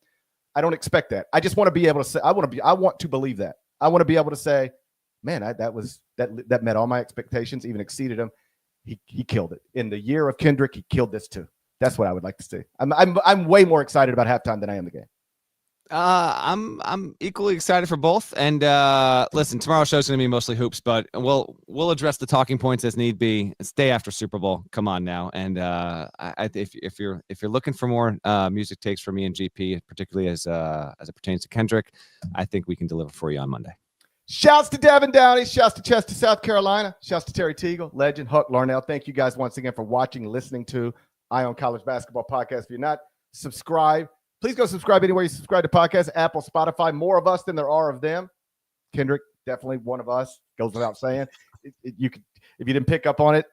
I don't expect that. I just want to be able to say, I want to believe that. I want to be able to say, man, that met all my expectations, even exceeded them. He killed it. In the year of Kendrick, he killed this too. That's what I would like to see. I'm way more excited about halftime than I am the game. I'm equally excited for both. And listen, tomorrow's show's going to be mostly hoops, but we'll address the talking points as need be. It's day after Super Bowl. Come on now. And if you're looking for more music takes from me and GP, particularly as it pertains to Kendrick, I think we can deliver for you on Monday. Shouts to Devin Downey. Shouts to Chester, South Carolina. Shouts to Terry Teagle, legend, Huck Larnell. Thank you guys once again for watching, listening to Ion College Basketball Podcast. If you're not subscribed, please go subscribe anywhere you subscribe to podcasts, Apple, Spotify. More of us than there are of them. Kendrick, definitely one of us. Goes without saying. If you didn't pick up on it,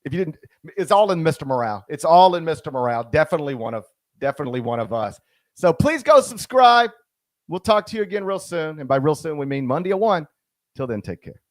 it's all in Mr. Morale. It's all in Mr. Morale. Definitely one of us. So please go subscribe. We'll talk to you again real soon. And by real soon, we mean Monday at 1. Till then, take care.